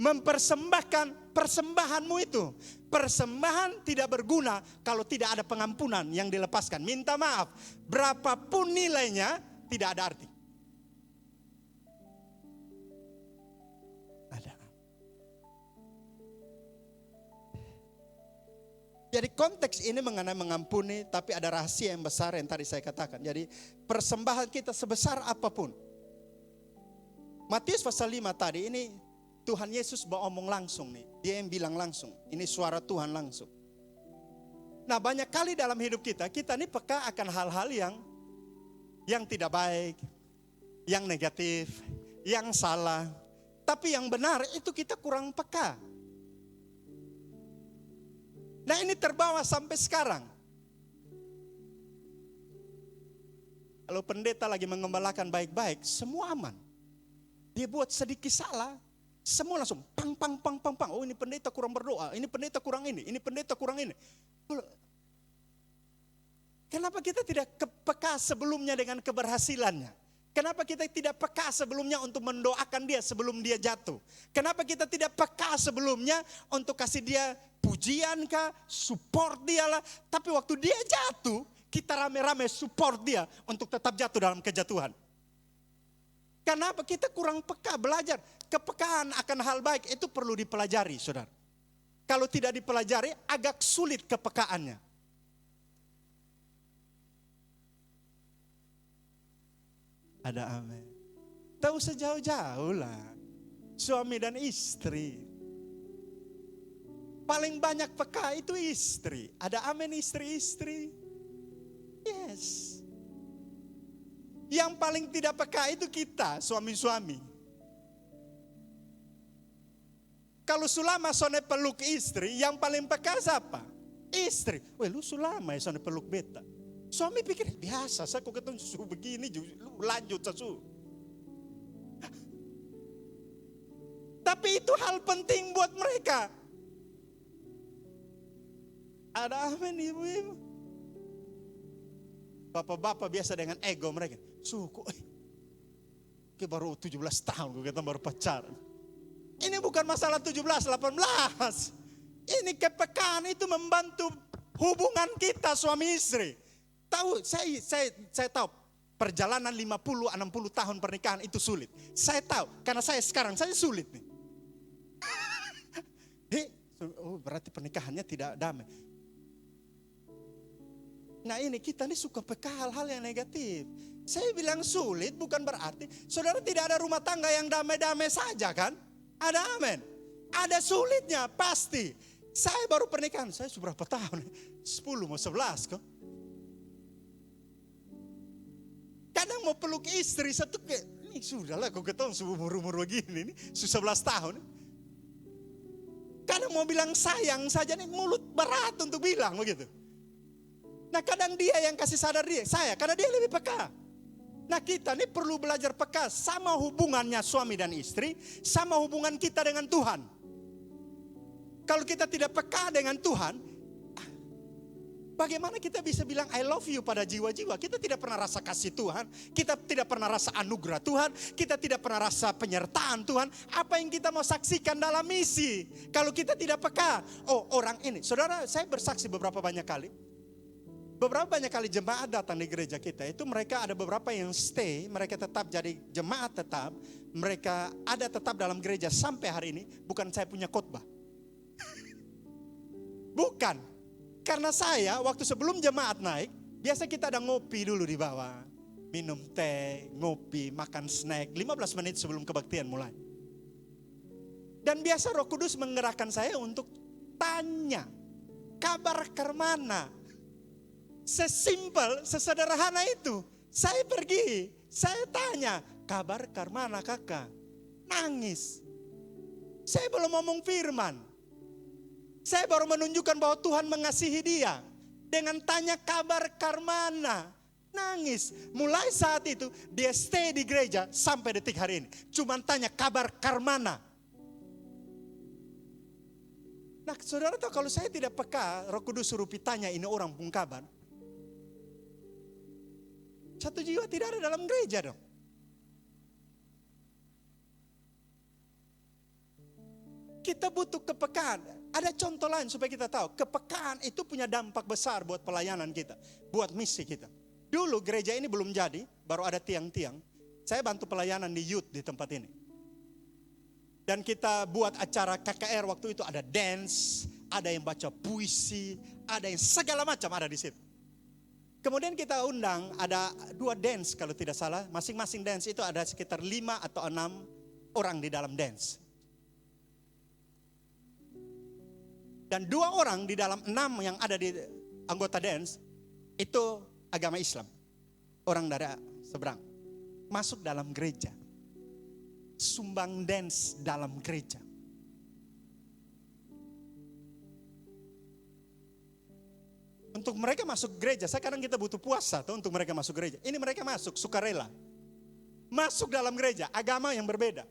mempersembahkan persembahanmu itu. Persembahan tidak berguna kalau tidak ada pengampunan yang dilepaskan. Minta maaf, berapapun nilainya tidak ada arti. Jadi konteks ini mengenai mengampuni, tapi ada rahasia yang besar yang tadi saya katakan. Jadi persembahan kita sebesar apapun. Matius pasal 5 tadi ini Tuhan Yesus omong langsung nih. Dia yang bilang langsung. Ini suara Tuhan langsung. Nah banyak kali dalam hidup kita ini peka akan hal-hal yang tidak baik, yang negatif, yang salah. Tapi yang benar itu kita kurang peka. Nah ini terbawa sampai sekarang. Kalau pendeta lagi mengembalakan baik-baik, semua aman. Dia buat sedikit salah, Semua langsung pang. Oh ini pendeta kurang berdoa, ini pendeta kurang ini pendeta kurang ini. Kenapa kita tidak peka sebelumnya dengan keberhasilannya? Kenapa kita tidak peka sebelumnya untuk mendoakan dia sebelum dia jatuh? Kenapa kita tidak peka sebelumnya untuk kasih dia pujian kah, support dia lah. Tapi waktu dia jatuh, kita rame-rame support dia untuk tetap jatuh dalam kejatuhan. Kenapa kita kurang peka belajar? Kepekaan akan hal baik itu perlu dipelajari, saudara. Kalau tidak dipelajari, agak sulit kepekaannya. Ada amin. Tahu sejauh-jauh lah. Suami dan istri. Paling banyak peka itu istri. Ada amin istri-istri. Yes. Yang paling tidak peka itu kita, suami-suami. Kalau sulama sone peluk istri, yang paling peka siapa? Istri. Weh lu sulama ya sone peluk beta. Suami pikir biasa, saya kok ketemu susu begini, lu lanjut susu. Tapi itu hal penting buat mereka. Ada amin ibu-ibu. Bapak-bapak biasa dengan ego mereka. Suku, baru 17 tahun kita baru pacaran. Ini bukan masalah 17, 18. Ini kepekaan itu membantu hubungan kita suami istri. Tahu, saya tahu perjalanan 50, 60 tahun pernikahan itu sulit. Saya tahu, karena saya sulit nih. Oh berarti pernikahannya tidak damai. Nah ini kita nih suka peka hal-hal yang negatif. Saya bilang sulit bukan berarti saudara tidak ada rumah tangga yang damai-damai saja kan? Ada amin. Ada sulitnya pasti. Saya baru pernikahan, saya sudah berapa tahun? 10 mau 11 kok. Kadang mau peluk istri satu ini sudahlah kok ketemu seumur-umur begini nih, 11 tahun. Kadang mau bilang sayang saja nih mulut berat untuk bilang begitu. Nah kadang dia yang kasih sadar dia, saya karena dia lebih peka. Nah kita nih perlu belajar peka sama hubungannya suami dan istri, sama hubungan kita dengan Tuhan. Kalau kita tidak peka dengan Tuhan, bagaimana kita bisa bilang I love you pada jiwa-jiwa? Kita tidak pernah rasa kasih Tuhan, kita tidak pernah rasa anugerah Tuhan, kita tidak pernah rasa penyertaan Tuhan. Apa yang kita mau saksikan dalam misi? Kalau kita tidak peka, oh orang ini, saudara saya bersaksi beberapa banyak kali jemaat datang di gereja kita, itu mereka ada beberapa yang stay, mereka tetap jadi jemaat tetap, mereka ada tetap dalam gereja sampai hari ini, bukan saya punya khotbah. Bukan. Karena saya waktu sebelum jemaat naik, biasa kita ada ngopi dulu di bawah. Minum teh, ngopi, makan snack, 15 menit sebelum kebaktian mulai. Dan biasa Roh Kudus menggerakkan saya untuk tanya, kabar kemana? Sesimpel, sesederhana itu. Saya pergi, saya tanya, kabar kemana kakak? Nangis. Saya belum ngomong firman. Saya baru menunjukkan bahwa Tuhan mengasihi dia. Dengan tanya kabar kemana? Nangis. Mulai saat itu dia stay di gereja sampai detik hari ini. Cuman tanya kabar kemana? Nah saudara tahu kalau saya tidak peka, Roh Kudus suruh tanya ini orang pun kabar. Satu jiwa tidak ada dalam gereja dong. Kita butuh kepekaan. Ada contoh lain supaya kita tahu. Kepekaan itu punya dampak besar buat pelayanan kita. Buat misi kita. Dulu gereja ini belum jadi. Baru ada tiang-tiang. Saya bantu pelayanan di youth di tempat ini. Dan kita buat acara KKR waktu itu ada dance. Ada yang baca puisi. Ada yang segala macam ada di situ. Kemudian kita undang ada 2 dance kalau tidak salah. Masing-masing dance itu ada sekitar 5 atau 6 orang di dalam dance. Dan 2 orang di dalam 6 yang ada di anggota dance itu agama Islam. Orang dari seberang. Masuk dalam gereja. Sumbang dance dalam gereja. Untuk mereka masuk gereja, sekarang kita butuh puasa tuh untuk mereka masuk gereja. Ini mereka masuk sukarela. Masuk dalam gereja, agama yang berbeda.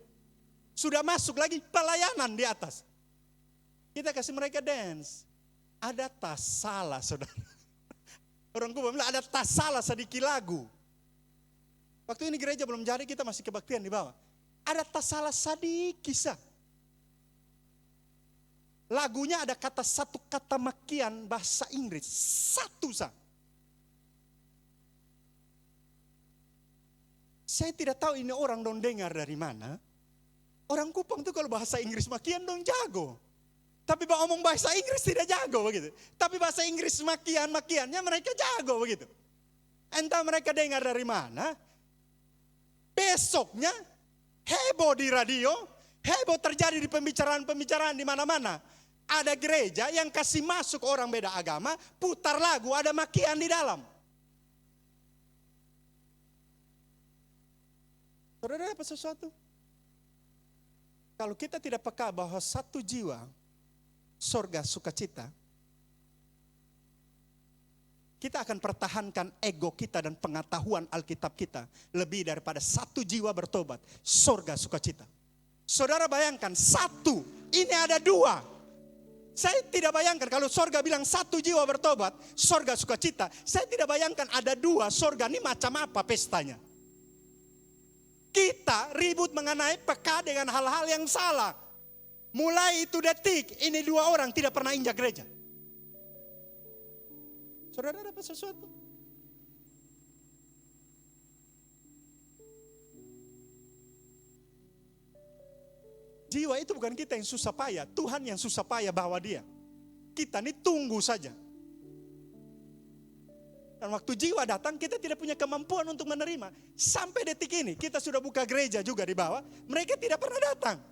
Sudah masuk lagi pelayanan di atas. Kita kasih mereka dance. Ada tas salah, saudara. Orang Kuba bilang ada tas salah sedikit lagu. Waktu ini gereja belum jadi, kita masih kebaktian di bawah. Ada tas salah sedikit sah. Lagunya ada satu kata makian bahasa Inggris. Satu sah. Saya tidak tahu ini orang dong dengar dari mana. Orang Kupang tuh kalau bahasa Inggris makian dong jago. Tapi ngomong bahasa Inggris tidak jago begitu. Tapi bahasa Inggris makiannya mereka jago begitu. Entah mereka dengar dari mana. Besoknya heboh di radio, heboh terjadi di pembicaraan-pembicaraan di mana-mana. Ada gereja yang kasih masuk orang beda agama, putar lagu, ada makian di dalam. Saudara dapat sesuatu? Kalau kita tidak peka bahwa satu jiwa, sorga sukacita, kita akan pertahankan ego kita dan pengetahuan Alkitab kita lebih daripada satu jiwa bertobat, sorga sukacita. Saudara bayangkan, satu, ini ada dua. Saya tidak bayangkan kalau sorga bilang satu jiwa bertobat, sorga sukacita. Saya tidak bayangkan ada dua, sorga ini macam apa pestanya. Kita ribut mengenai peka dengan hal-hal yang salah. Mulai itu detik, ini dua orang tidak pernah injak gereja. Saudara dapat sesuatu? Jiwa itu bukan kita yang susah payah, Tuhan yang susah payah bawa dia. Kita ini tunggu saja. Dan waktu jiwa datang, kita tidak punya kemampuan untuk menerima. Sampai detik ini, kita sudah buka gereja juga di bawah, mereka tidak pernah datang.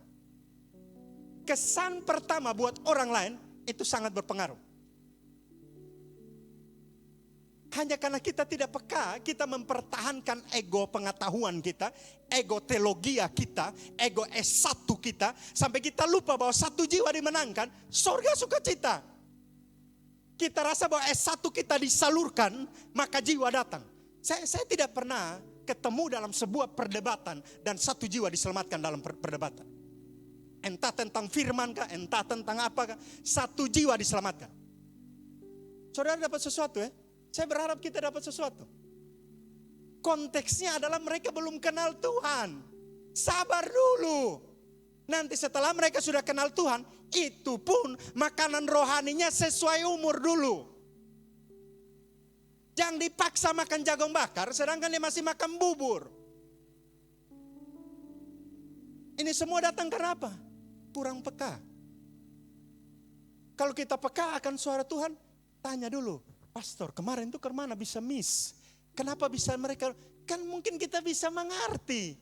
Kesan pertama buat orang lain, itu sangat berpengaruh. Hanya karena kita tidak peka, kita mempertahankan ego pengetahuan kita, ego teologia kita, ego S1 kita, sampai kita lupa bahwa satu jiwa dimenangkan, sorga sukacita. Kita rasa bahwa S1 kita disalurkan, maka jiwa datang. Saya tidak pernah ketemu dalam sebuah perdebatan dan satu jiwa diselamatkan dalam perdebatan. Entah tentang firman kah, entah tentang apa kah, satu jiwa diselamatkan. Saudara dapat sesuatu ya? Saya berharap kita dapat sesuatu. Konteksnya adalah mereka belum kenal Tuhan. Sabar dulu. Nanti setelah mereka sudah kenal Tuhan, itu pun makanan rohaninya sesuai umur dulu. Jangan dipaksa makan jagung bakar, sedangkan dia masih makan bubur. Ini semua datang karena apa? Kurang peka. Kalau kita peka akan suara Tuhan, tanya dulu. Pastor, kemarin tuh kemana bisa miss? Kenapa bisa mereka? Kan mungkin kita bisa mengerti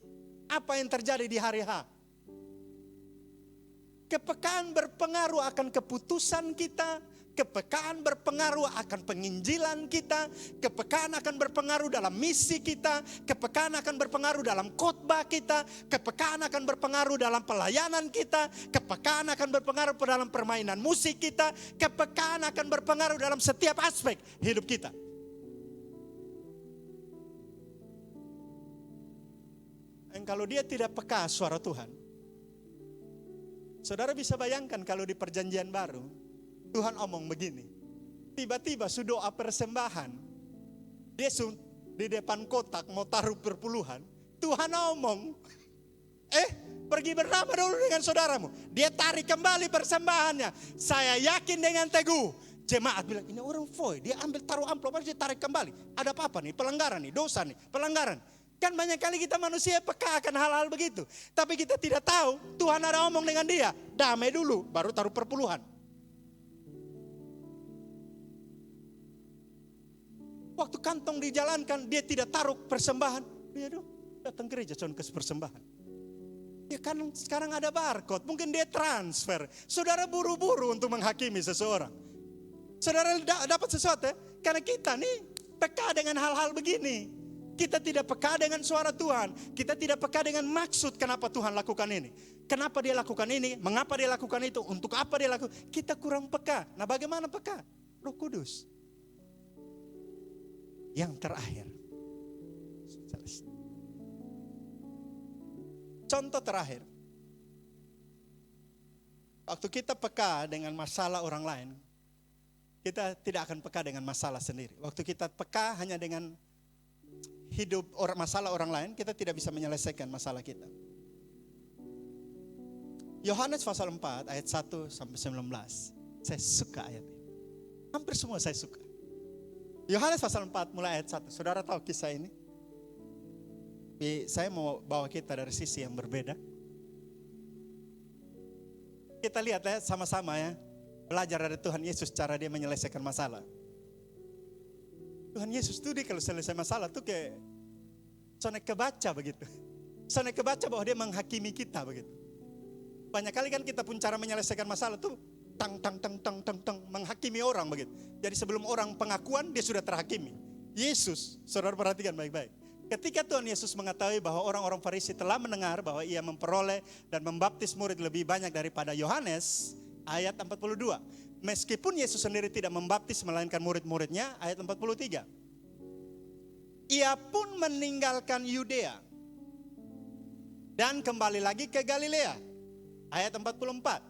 apa yang terjadi di hari H. Kepekaan berpengaruh akan keputusan kita. Kepekaan berpengaruh akan penginjilan kita. Kepekaan akan berpengaruh dalam misi kita. Kepekaan akan berpengaruh dalam khotbah kita. Kepekaan akan berpengaruh dalam pelayanan kita. Kepekaan akan berpengaruh dalam permainan musik kita. Kepekaan akan berpengaruh dalam setiap aspek hidup kita. Dan kalau dia tidak peka suara Tuhan, saudara bisa bayangkan kalau di perjanjian baru, Tuhan omong begini, tiba-tiba sudah doa persembahan, dia di depan kotak mau taruh perpuluhan, Tuhan omong, pergi bernama dulu dengan saudaramu, dia tarik kembali persembahannya, saya yakin dengan teguh, jemaat bilang ini orang foy, dia ambil taruh amplop, dia tarik kembali, ada apa nih, pelanggaran nih, dosa nih, pelanggaran. Kan banyak kali kita manusia peka akan hal-hal begitu, tapi kita tidak tahu, Tuhan ada omong dengan dia, damai dulu, baru taruh perpuluhan. Waktu kantong dijalankan, dia tidak taruh persembahan. Dia datang gereja cuma kasih persembahan. Ya kan sekarang ada barcode, mungkin dia transfer. Saudara buru-buru untuk menghakimi seseorang. Saudara dapat sesuatu ya? Karena kita nih peka dengan hal-hal begini. Kita tidak peka dengan suara Tuhan. Kita tidak peka dengan maksud kenapa Tuhan lakukan ini. Kenapa dia lakukan ini, mengapa dia lakukan itu, untuk apa dia lakukan. Kita kurang peka. Nah bagaimana peka? Roh Kudus. Yang terakhir, contoh terakhir, Waktu kita peka dengan masalah orang lain, kita tidak akan peka dengan masalah sendiri. Waktu kita peka hanya dengan masalah orang lain, kita tidak bisa menyelesaikan masalah kita. Yohanes pasal 4 ayat 1 sampai 19. Saya suka ayat ini. Hampir semua saya suka. Yohanes pasal 4 mulai ayat 1. Saudara tahu kisah ini? Saya mau bawa kita dari sisi yang berbeda. Kita lihat ya sama-sama ya. Belajar dari Tuhan Yesus cara dia menyelesaikan masalah. Tuhan Yesus tuh dia kalau selesai masalah tuh kayak sonek kebaca begitu. Sonek kebaca bahwa dia menghakimi kita begitu. Banyak kali kan kita pun cara menyelesaikan masalah tuh tang menghakimi orang begitu. Jadi sebelum orang pengakuan dia sudah terhakimi. Yesus, saudara perhatikan baik-baik. Ketika Tuhan Yesus mengetahui bahwa orang-orang Farisi telah mendengar bahwa ia memperoleh dan membaptis murid lebih banyak daripada Yohanes, ayat 42. Meskipun Yesus sendiri tidak membaptis melainkan murid-muridnya, ayat 43. Ia pun meninggalkan Yudea dan kembali lagi ke Galilea. Ayat 44.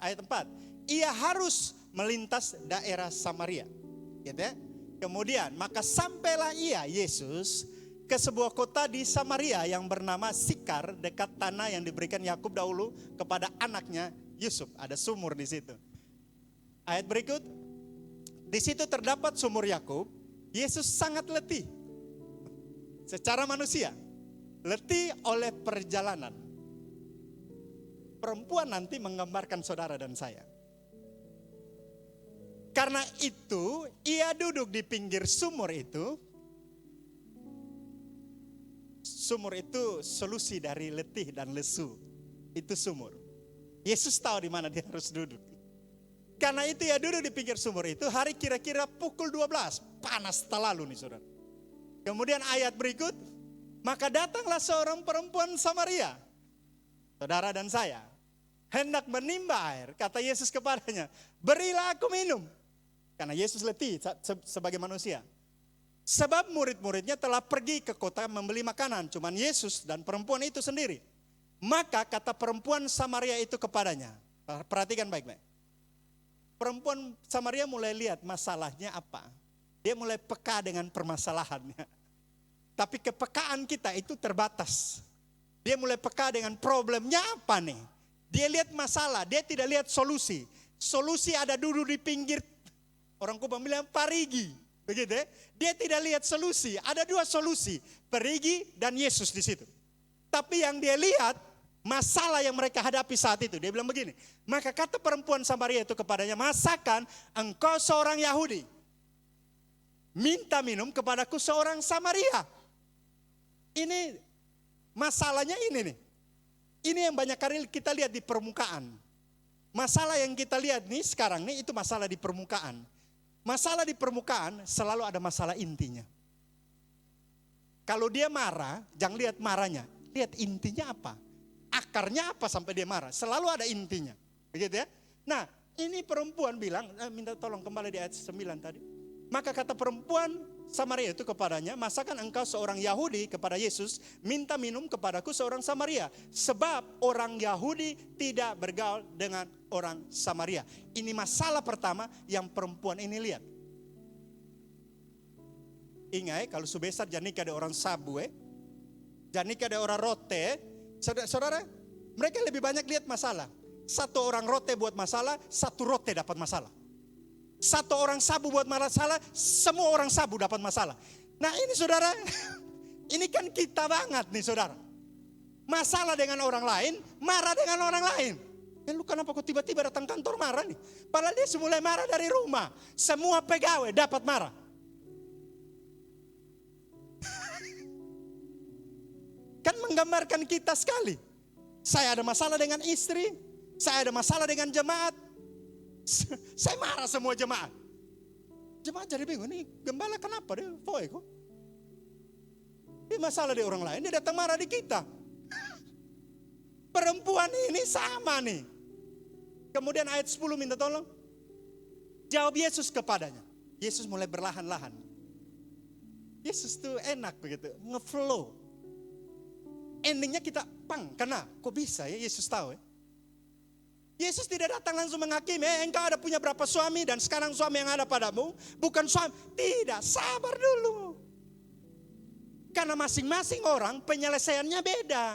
Ayat 4. Ia harus melintas daerah Samaria. Gitu ya. Kemudian maka sampailah ia Yesus ke sebuah kota di Samaria yang bernama Sikar, dekat tanah yang diberikan Yakub dahulu kepada anaknya Yusuf. Ada sumur di situ. Ayat berikut, di situ terdapat sumur Yakub. Yesus sangat letih secara manusia, letih oleh perjalanan. Perempuan nanti menggambarkan saudara dan saya. Karena itu, ia duduk di pinggir sumur itu. Sumur itu solusi dari letih dan lesu. Itu sumur. Yesus tahu di mana dia harus duduk. Karena itu ya duduk di pinggir sumur itu, hari kira-kira pukul 12. Panas terlalu nih saudara. Kemudian ayat berikut, maka datanglah seorang perempuan Samaria, saudara dan saya, hendak menimba air. Kata Yesus kepadanya, berilah aku minum. Karena Yesus letih sebagai manusia. Sebab murid-muridnya telah pergi ke kota membeli makanan. Cuman Yesus dan perempuan itu sendiri. Maka kata perempuan Samaria itu kepadanya. Perhatikan baik-baik. Perempuan Samaria mulai lihat masalahnya apa. Dia mulai peka dengan permasalahannya. Tapi kepekaan kita itu terbatas. Dia mulai peka dengan problemnya apa nih. Dia lihat masalah, dia tidak lihat solusi. Solusi ada duduk di pinggir. Orang Kupang bilang parigi. Begitu ya. Dia tidak lihat solusi. Ada dua solusi. Perigi dan Yesus di situ. Tapi yang dia lihat masalah yang mereka hadapi saat itu. Dia bilang begini. Maka kata perempuan Samaria itu kepadanya, masakan engkau seorang Yahudi minta minum kepadaku seorang Samaria. Ini masalahnya ini nih. Ini yang banyak kali kita lihat di permukaan. Masalah yang kita lihat nih sekarang nih itu masalah di permukaan. Masalah di permukaan selalu ada masalah intinya. Kalau dia marah, jangan lihat marahnya. Lihat intinya apa. Akarnya apa sampai dia marah. Selalu ada intinya. Begitu ya. Nah ini perempuan bilang, minta tolong kembali di ayat 9 tadi. Maka kata perempuan Samaria itu kepadanya, masakan engkau seorang Yahudi kepada Yesus, minta minum kepadaku seorang Samaria. Sebab orang Yahudi tidak bergaul dengan orang Samaria. Ini masalah pertama yang perempuan ini lihat. Ingat kalau subesar janika ada orang sabue, janika ada orang rote. Saudara, mereka lebih banyak lihat masalah. Satu orang rote buat masalah, satu rote dapat masalah. Satu orang sabu buat masalah, semua orang sabu dapat masalah. Nah ini saudara, ini kan kita banget nih saudara. Masalah dengan orang lain, marah dengan orang lain. Lu kenapa kok tiba-tiba datang kantor marah nih? Padahal dia semula marah dari rumah. Semua pegawai dapat marah. Kan menggambarkan kita sekali. Saya ada masalah dengan istri, saya ada masalah dengan jemaat. Saya marah semua jemaat. Jemaat jadi bingung, nih gembala kenapa dia foe kok? Dia masalah di orang lain, dia datang marah di kita. Perempuan ini sama nih. Kemudian ayat 10 minta tolong. Jawab Yesus kepadanya. Yesus mulai berlahan-lahan. Yesus tuh enak begitu, ngeflow. Endingnya kita kena. Kok bisa ya Yesus tahu ya? Yesus tidak datang langsung menghakimi, engkau ada punya berapa suami dan sekarang suami yang ada padamu bukan suami. Tidak, sabar dulu. Karena masing-masing orang penyelesaiannya beda.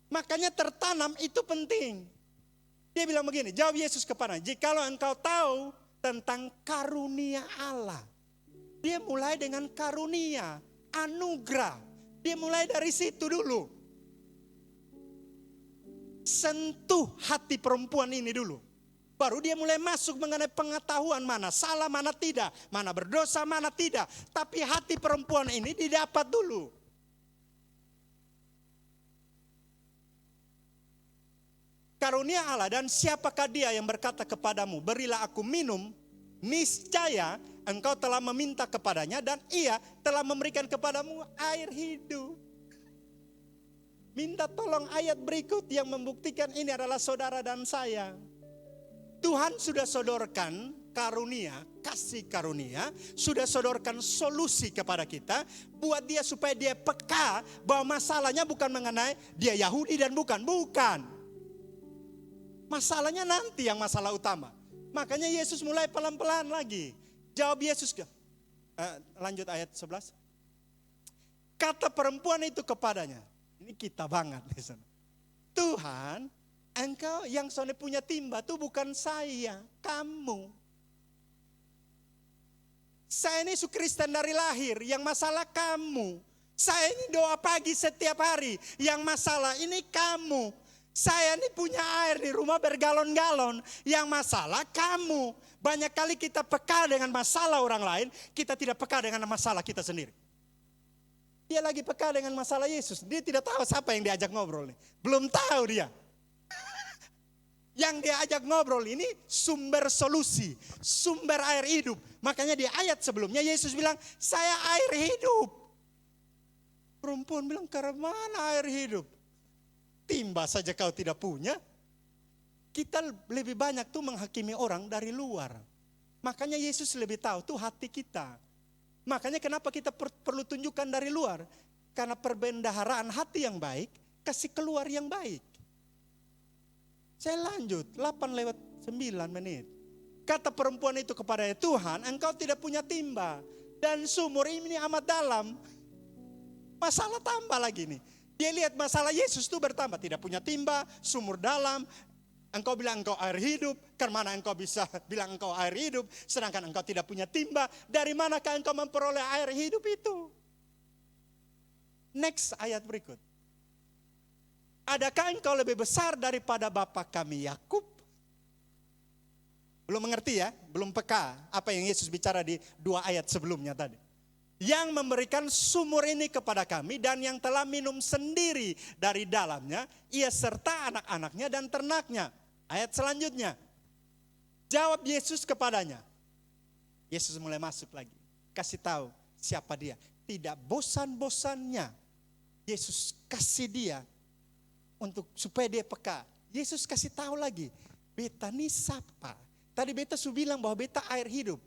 Makanya tertanam itu penting. Dia bilang begini, jawab Yesus kepadanya, jikalau engkau tahu tentang karunia Allah. Dia mulai dengan karunia, anugerah. Dia mulai dari situ dulu. Sentuh hati perempuan ini dulu. Baru dia mulai masuk mengenai pengetahuan mana salah, mana tidak. Mana berdosa, mana tidak. Tapi hati perempuan ini didapat dulu. Karunia Allah, dan siapakah dia yang berkata kepadamu, berilah aku minum, niscaya engkau telah meminta kepadanya dan ia telah memberikan kepadamu air hidup. Minta tolong ayat berikut yang membuktikan ini adalah saudara dan saya. Tuhan sudah sodorkan karunia, kasih karunia, sudah sodorkan solusi kepada kita, buat dia supaya dia peka bahwa masalahnya bukan mengenai dia Yahudi dan bukan. Masalahnya nanti yang masalah utama. Makanya Yesus mulai pelan-pelan lagi. Jawab Yesus ke. Lanjut ayat 11. Kata perempuan itu kepadanya. Ini kita banget di sana. Tuhan, engkau yang soalnya punya timba itu bukan saya, kamu. Saya ini Kristen dari lahir, yang masalah kamu. Saya ini doa pagi setiap hari, yang masalah ini kamu. Saya ini punya air di rumah bergalon-galon, yang masalah kamu. Banyak kali kita peka dengan masalah orang lain, kita tidak peka dengan masalah kita sendiri. Dia lagi peka dengan masalah Yesus, dia tidak tahu siapa yang diajak ngobrol nih. Belum tahu dia. Yang diajak ngobrol ini sumber solusi, sumber air hidup. Makanya di ayat sebelumnya Yesus bilang, saya air hidup. Perempuan bilang, karena mana air hidup? Timba saja kau tidak punya. Kita lebih banyak tuh menghakimi orang dari luar. Makanya Yesus lebih tahu tuh hati kita. Makanya kenapa kita perlu tunjukkan dari luar? Karena perbendaharaan hati yang baik, kasih keluar yang baik. Saya lanjut, 8:09. Kata perempuan itu kepadanya, Tuhan engkau tidak punya timba. Dan sumur ini amat dalam. Masalah tambah lagi nih. Dia lihat masalah Yesus itu bertambah. Tidak punya timba, sumur dalam. Engkau bilang engkau air hidup. Karena engkau bisa bilang engkau air hidup. Sedangkan engkau tidak punya timba. Dari manakah engkau memperoleh air hidup itu? Next ayat berikut. Adakah engkau lebih besar daripada bapa kami Yakub? Belum mengerti ya, belum peka apa yang Yesus bicara di 2 ayat sebelumnya tadi. Yang memberikan sumur ini kepada kami dan yang telah minum sendiri dari dalamnya, ia serta anak-anaknya dan ternaknya. Ayat selanjutnya, jawab Yesus kepadanya. Yesus mulai masuk lagi, kasih tahu siapa dia. Tidak bosan-bosannya Yesus kasih dia untuk supaya dia peka. Yesus kasih tahu lagi, beta ini siapa? Tadi beta sudah bilang bahwa beta air hidup.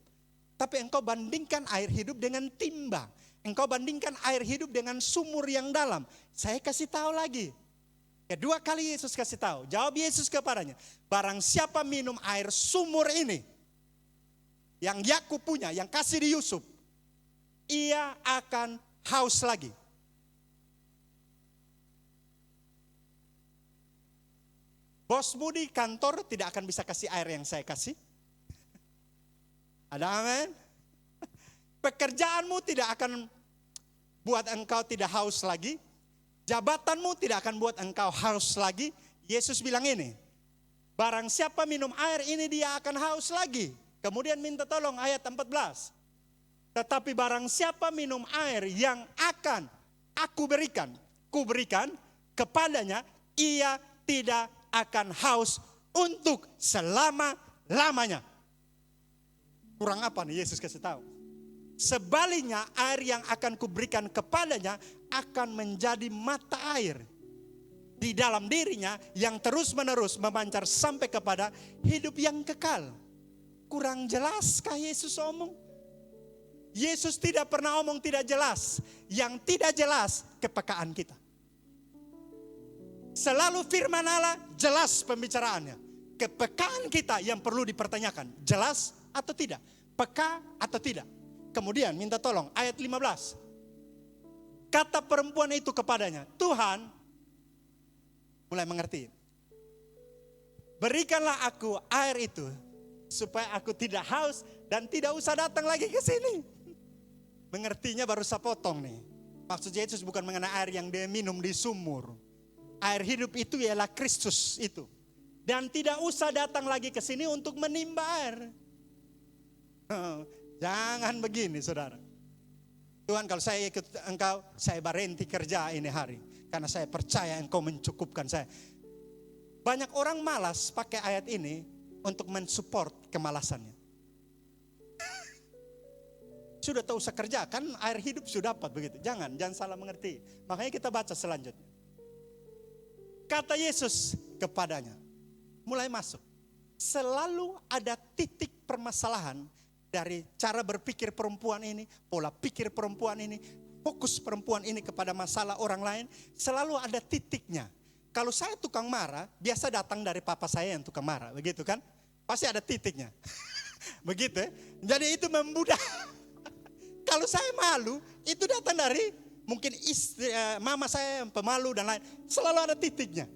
Tapi engkau bandingkan air hidup dengan timba. Engkau bandingkan air hidup dengan sumur yang dalam. Saya kasih tahu lagi. Kedua kali Yesus kasih tahu. Jawab Yesus kepadanya. Barang siapa minum air sumur ini. Yang Yakub punya, yang kasih di Yusuf. Ia akan haus lagi. Bosmu di kantor tidak akan bisa kasih air yang saya kasih. Ada amin? Pekerjaanmu tidak akan buat engkau tidak haus lagi. Jabatanmu tidak akan buat engkau haus lagi. Yesus bilang ini. Barang siapa minum air ini dia akan haus lagi. Kemudian minta tolong ayat 14. Tetapi barang siapa minum air yang akan aku berikan. Ku berikan kepadanya. Ia tidak akan haus untuk selama-lamanya. Kurang apa nih Yesus kasih tahu? Sebaliknya air yang akan kuberikan kepadanya akan menjadi mata air di dalam dirinya yang terus-menerus memancar sampai kepada hidup yang kekal. Kurang jelaskah Yesus omong? Yesus tidak pernah omong tidak jelas. Yang tidak jelas kepekaan kita. Selalu firman Allah jelas pembicaraannya. Kepekaan kita yang perlu dipertanyakan. Jelas atau tidak? Peka atau tidak? Kemudian minta tolong ayat 15. Kata perempuan itu kepadanya, Tuhan, mulai mengerti. Berikanlah aku air itu supaya aku tidak haus dan tidak usah datang lagi ke sini. Mengertinya baru saya potong nih. Maksud Yesus bukan mengenai air yang dia minum di sumur. Air hidup itu ialah Kristus itu. Dan tidak usah datang lagi ke sini untuk menimba air. Jangan begini saudara. Tuhan, kalau saya ikut engkau, saya berhenti kerja ini hari. Karena saya percaya engkau mencukupkan saya. Banyak orang malas pakai ayat ini untuk mensupport kemalasannya. Sudah tak usah kerja, kan air hidup sudah dapat begitu. Jangan salah mengerti. Makanya kita baca selanjutnya. Kata Yesus kepadanya, mulai masuk. Selalu ada titik permasalahan dari cara berpikir perempuan ini, pola pikir perempuan ini, fokus perempuan ini kepada masalah orang lain. Selalu ada titiknya. Kalau saya tukang marah, biasa datang dari papa saya yang tukang marah, begitu kan? Pasti ada titiknya. Begitu ya. Jadi itu membudak. Kalau saya malu, itu datang dari mungkin istri, mama saya yang pemalu dan lain. Selalu ada titiknya.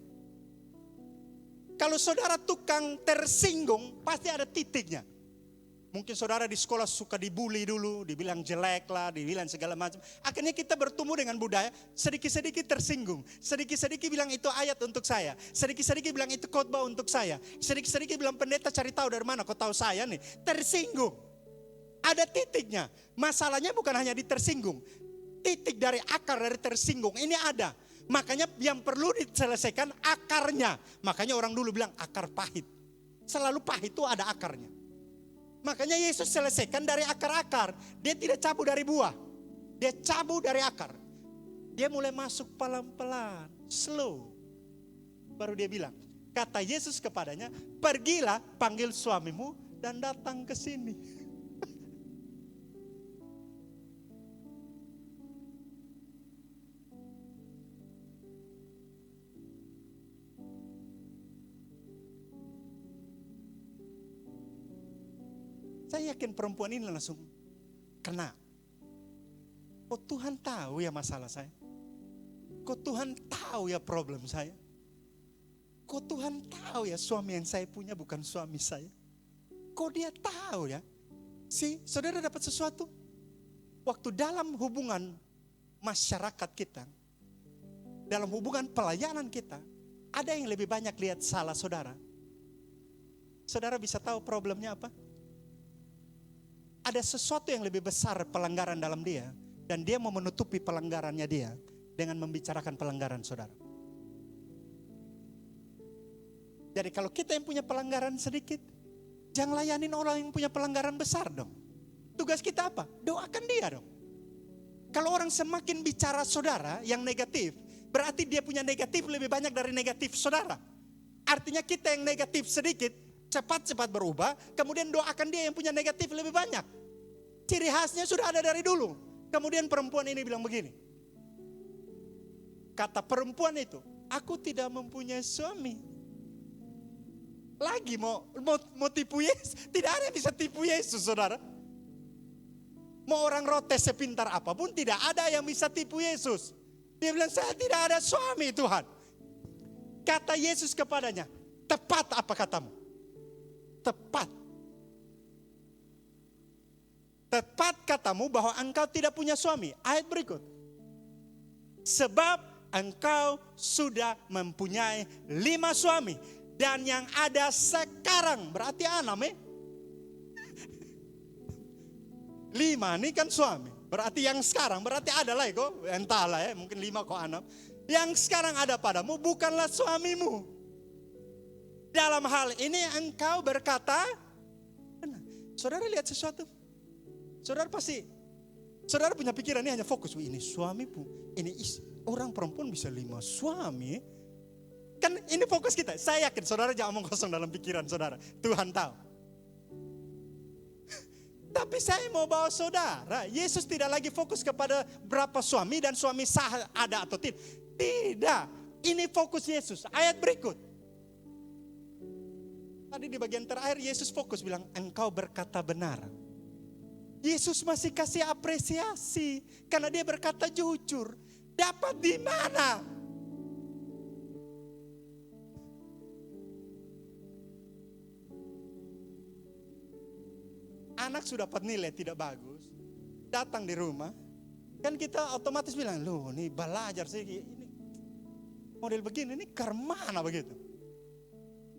Kalau saudara tukang tersinggung, pasti ada titiknya. Mungkin saudara di sekolah suka dibully dulu, dibilang jelek lah, dibilang segala macam. Akhirnya kita bertumbuh dengan budaya, sedikit-sedikit tersinggung. Sedikit-sedikit bilang itu ayat untuk saya. Sedikit-sedikit bilang itu khotbah untuk saya. Sedikit-sedikit bilang pendeta cari tahu dari mana, kau tahu saya nih. Tersinggung. Ada titiknya. Masalahnya bukan hanya di tersinggung. Titik dari akar dari tersinggung ini ada. Makanya yang perlu diselesaikan akarnya. Makanya orang dulu bilang akar pahit. Selalu pahit itu ada akarnya. Makanya Yesus selesaikan dari akar-akar. Dia tidak cabut dari buah. Dia cabut dari akar. Dia mulai masuk pelan-pelan, slow. Baru dia bilang, kata Yesus kepadanya, pergilah panggil suamimu dan datang ke sini. Saya yakin perempuan ini langsung kena. Kok Tuhan tahu ya masalah saya? Kok Tuhan tahu ya problem saya? Kok Tuhan tahu ya suami yang saya punya bukan suami saya? Kok dia tahu ya? Saudara dapat sesuatu? Waktu dalam hubungan masyarakat kita, dalam hubungan pelayanan kita, ada yang lebih banyak lihat salah saudara. Saudara bisa tahu problemnya apa? Ada sesuatu yang lebih besar pelanggaran dalam dia. Dan dia mau menutupi pelanggarannya dia dengan membicarakan pelanggaran saudara. Jadi kalau kita yang punya pelanggaran sedikit, jangan layanin orang yang punya pelanggaran besar dong. Tugas kita apa? Doakan dia dong. Kalau orang semakin bicara saudara yang negatif, berarti dia punya negatif lebih banyak dari negatif saudara. Artinya kita yang negatif sedikit, cepat-cepat berubah, kemudian doakan dia yang punya negatif lebih banyak. Ciri khasnya sudah ada dari dulu. Kemudian perempuan ini bilang begini. Kata perempuan itu, aku tidak mempunyai suami. Lagi mau tipu Yesus. Tidak ada yang bisa tipu Yesus saudara. Mau orang rotes sepintar apapun, tidak ada yang bisa tipu Yesus. Dia bilang, saya tidak ada suami Tuhan. Kata Yesus kepadanya, tepat apa katamu? Tepat. Tepat katamu bahwa engkau tidak punya suami. Ayat berikut. Sebab engkau sudah mempunyai 5 suami. Dan yang ada sekarang, berarti 6 5 ini kan suami. Berarti yang sekarang, berarti ada lah kok. Entahlah ya, mungkin 5 kok 6. Yang sekarang ada padamu bukanlah suamimu. Dalam hal ini engkau berkata, saudara lihat sesuatu. Saudara punya pikiran ini hanya fokus. Ini suami pun, ini orang perempuan bisa 5 suami. Kan ini fokus kita. Saya yakin saudara jangan omong kosong dalam pikiran saudara. Tuhan tahu. Tapi saya mau bawa saudara. Yesus tidak lagi fokus kepada berapa suami dan suami sah ada atau tidak. Tidak. Ini fokus Yesus. Ayat berikut. Tadi di bagian terakhir Yesus fokus bilang, engkau berkata benar. Yesus masih kasih apresiasi karena dia berkata jujur. Dapat di mana? Anak sudah dapat nilai tidak bagus, datang di rumah, kan kita otomatis bilang, loh nih belajar sih, ini model begini, ini karmana begitu.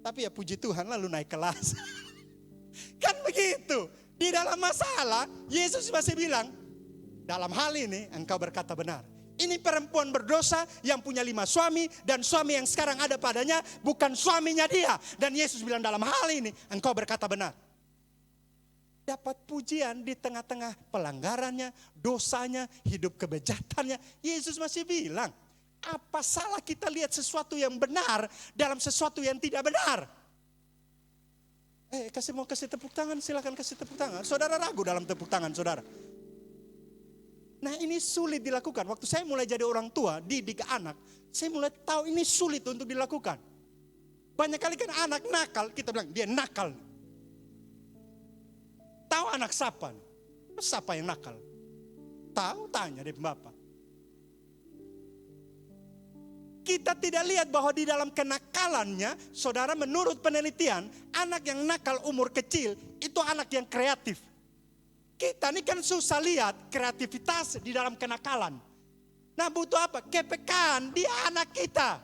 Tapi ya puji Tuhan lalu naik kelas. Kan begitu. Di dalam masalah, Yesus masih bilang, dalam hal ini engkau berkata benar. Ini perempuan berdosa yang punya 5 suami, dan suami yang sekarang ada padanya bukan suaminya dia. Dan Yesus bilang dalam hal ini engkau berkata benar. Dapat pujian di tengah-tengah pelanggarannya, dosanya, hidup kebejatannya. Yesus masih bilang, apa salah kita lihat sesuatu yang benar dalam sesuatu yang tidak benar? Mau kasih tepuk tangan, silakan kasih tepuk tangan. Saudara ragu dalam tepuk tangan saudara. Nah ini sulit dilakukan. Waktu saya mulai jadi orang tua, didik anak, saya mulai tahu ini sulit untuk dilakukan. Banyak kali kan anak nakal, kita bilang dia nakal. Tahu anak siapa? Siapa yang nakal? Tahu, tanya deh bapak. Kita tidak lihat bahwa di dalam kenakalannya, saudara, menurut penelitian, anak yang nakal umur kecil itu anak yang kreatif. Kita ini kan susah lihat kreativitas di dalam kenakalan. Nah butuh apa? Kepekaan di anak kita.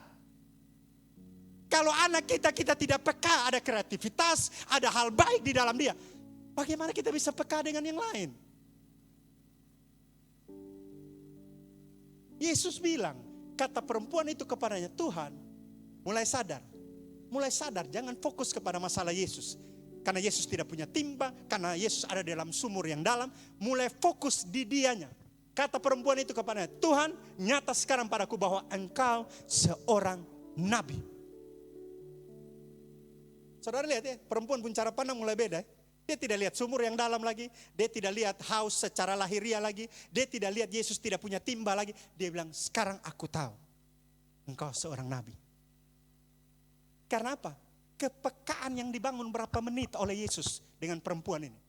Kalau anak kita tidak peka, ada kreativitas, ada hal baik di dalam dia. Bagaimana kita bisa peka dengan yang lain? Yesus bilang, kata perempuan itu kepadanya, Tuhan, mulai sadar, jangan fokus kepada masalah Yesus. Karena Yesus tidak punya timba, karena Yesus ada dalam sumur yang dalam, mulai fokus di dianya. Kata perempuan itu kepadanya, Tuhan, nyata sekarang padaku bahwa engkau seorang nabi. Saudara lihat ya, perempuan pun cara pandang mulai beda. Dia tidak lihat sumur yang dalam lagi. Dia tidak lihat haus secara lahiriah lagi. Dia tidak lihat Yesus tidak punya timba lagi. Dia bilang, sekarang aku tahu engkau seorang nabi. Karena apa? Kepekaan yang dibangun berapa menit oleh Yesus dengan perempuan ini.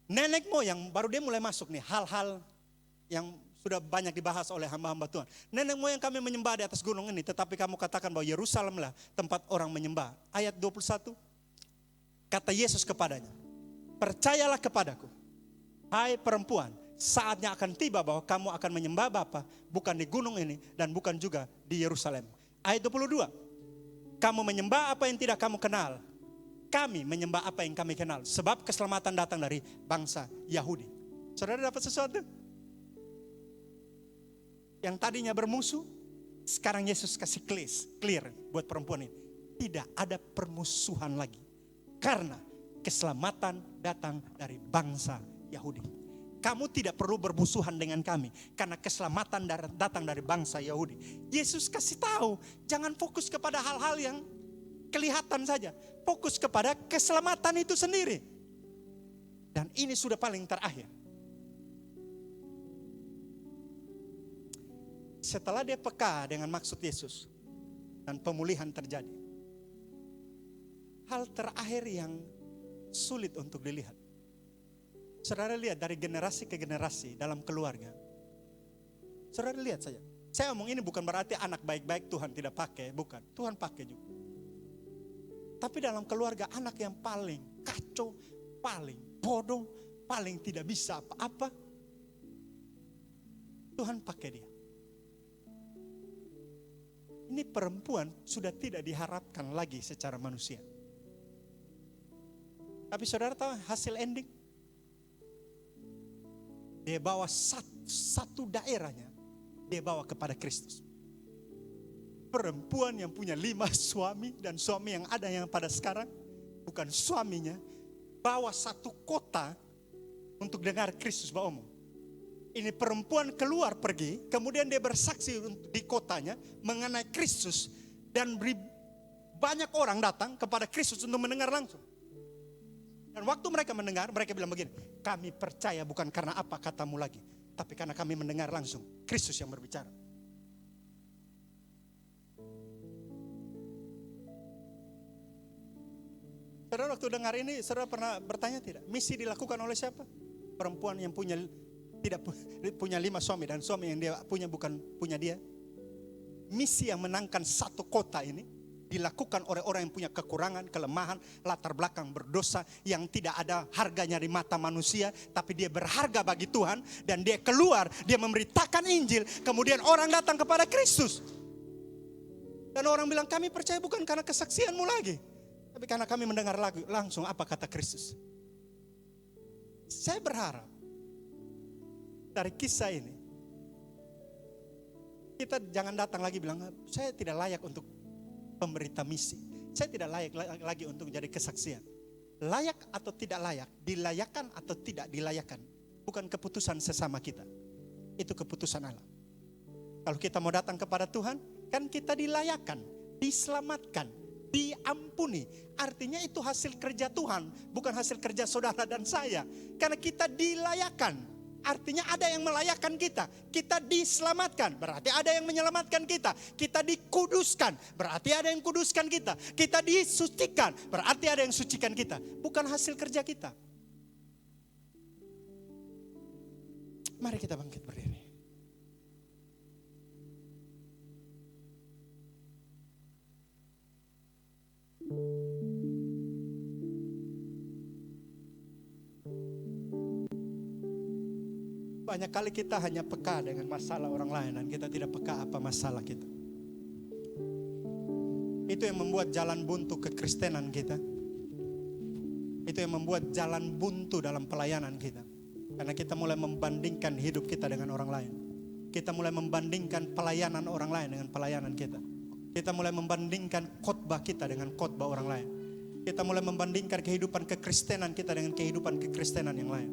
Nenek moyang baru dia mulai masuk nih hal-hal yang sudah banyak dibahas oleh hamba-hamba Tuhan. Nenek moyang kami menyembah di atas gunung ini, tetapi kamu katakan bahwa Yerusalemlah tempat orang menyembah. Ayat 21, kata Yesus kepadanya, percayalah kepadaku, hai perempuan, saatnya akan tiba bahwa kamu akan menyembah Bapa, bukan di gunung ini dan bukan juga di Yerusalem. Ayat 22, kamu menyembah apa yang tidak kamu kenal, kami menyembah apa yang kami kenal, sebab keselamatan datang dari bangsa Yahudi. Saudara dapat sesuatu? Yang tadinya bermusuh, sekarang Yesus kasih clear buat perempuan ini. Tidak ada permusuhan lagi. Karena keselamatan datang dari bangsa Yahudi. Kamu tidak perlu bermusuhan dengan kami. Karena keselamatan datang dari bangsa Yahudi. Yesus kasih tahu, jangan fokus kepada hal-hal yang kelihatan saja. Fokus kepada keselamatan itu sendiri. Dan ini sudah paling terakhir. Setelah dia peka dengan maksud Yesus dan pemulihan terjadi, hal terakhir yang sulit untuk dilihat. Saudara lihat dari generasi ke generasi dalam keluarga. Saudara lihat saja. Saya omong ini bukan berarti anak baik-baik Tuhan tidak pakai, bukan. Tuhan pakai juga. Tapi dalam keluarga anak yang paling kacau, paling bodoh, paling tidak bisa apa-apa, Tuhan pakai dia. Ini perempuan sudah tidak diharapkan lagi secara manusia. Tapi saudara tahu hasil ending? Dia bawa satu daerahnya, dia bawa kepada Kristus. Perempuan yang punya 5 suami dan suami yang ada yang pada sekarang bukan suaminya, bawa satu kota untuk dengar Kristus beromong. Ini perempuan keluar pergi, kemudian dia bersaksi di kotanya mengenai Kristus dan banyak orang datang kepada Kristus untuk mendengar langsung. Dan waktu mereka mendengar, mereka bilang begini, kami percaya bukan karena apa katamu lagi, Tapi karena kami mendengar langsung, Kristus yang berbicara. Saudara waktu dengar ini, saudara pernah bertanya tidak? Misi dilakukan oleh siapa? Perempuan yang tidak punya 5 suami dan suami yang dia punya bukan punya dia. Misi yang menangkan satu kota ini dilakukan oleh orang yang punya kekurangan, kelemahan, latar belakang berdosa yang tidak ada harganya di mata manusia, tapi dia berharga bagi Tuhan dan dia keluar, dia memberitakan Injil, kemudian orang datang kepada Kristus. Dan orang bilang, kami percaya bukan karena kesaksianmu lagi, tapi karena kami mendengar langsung apa kata Kristus. Saya berharap dari kisah ini kita jangan datang lagi bilang, saya tidak layak untuk pemberita misi. Saya tidak layak lagi untuk jadi kesaksian. Layak atau tidak layak, dilayakkan atau tidak dilayakkan, bukan keputusan sesama kita. Itu keputusan Allah. Kalau kita mau datang kepada Tuhan, kan kita dilayakkan, diselamatkan, diampuni. Artinya itu hasil kerja Tuhan, bukan hasil kerja saudara dan saya. Karena kita dilayakkan. Artinya ada yang melayakkan kita. Kita diselamatkan, berarti ada yang menyelamatkan kita. Kita dikuduskan, berarti ada yang kuduskan kita. Kita disucikan, berarti ada yang sucikan kita. Bukan hasil kerja kita. Mari kita bangkit berdiri. Banyak kali kita hanya peka dengan masalah orang lain dan kita tidak peka apa masalah kita. Itu yang membuat jalan buntu kekristenan kita. Itu yang membuat jalan buntu dalam pelayanan kita. Karena kita mulai membandingkan hidup kita dengan orang lain. Kita mulai membandingkan pelayanan orang lain dengan pelayanan kita. Kita mulai membandingkan khotbah kita dengan khotbah orang lain. Kita mulai membandingkan kehidupan kekristenan kita dengan kehidupan kekristenan yang lain.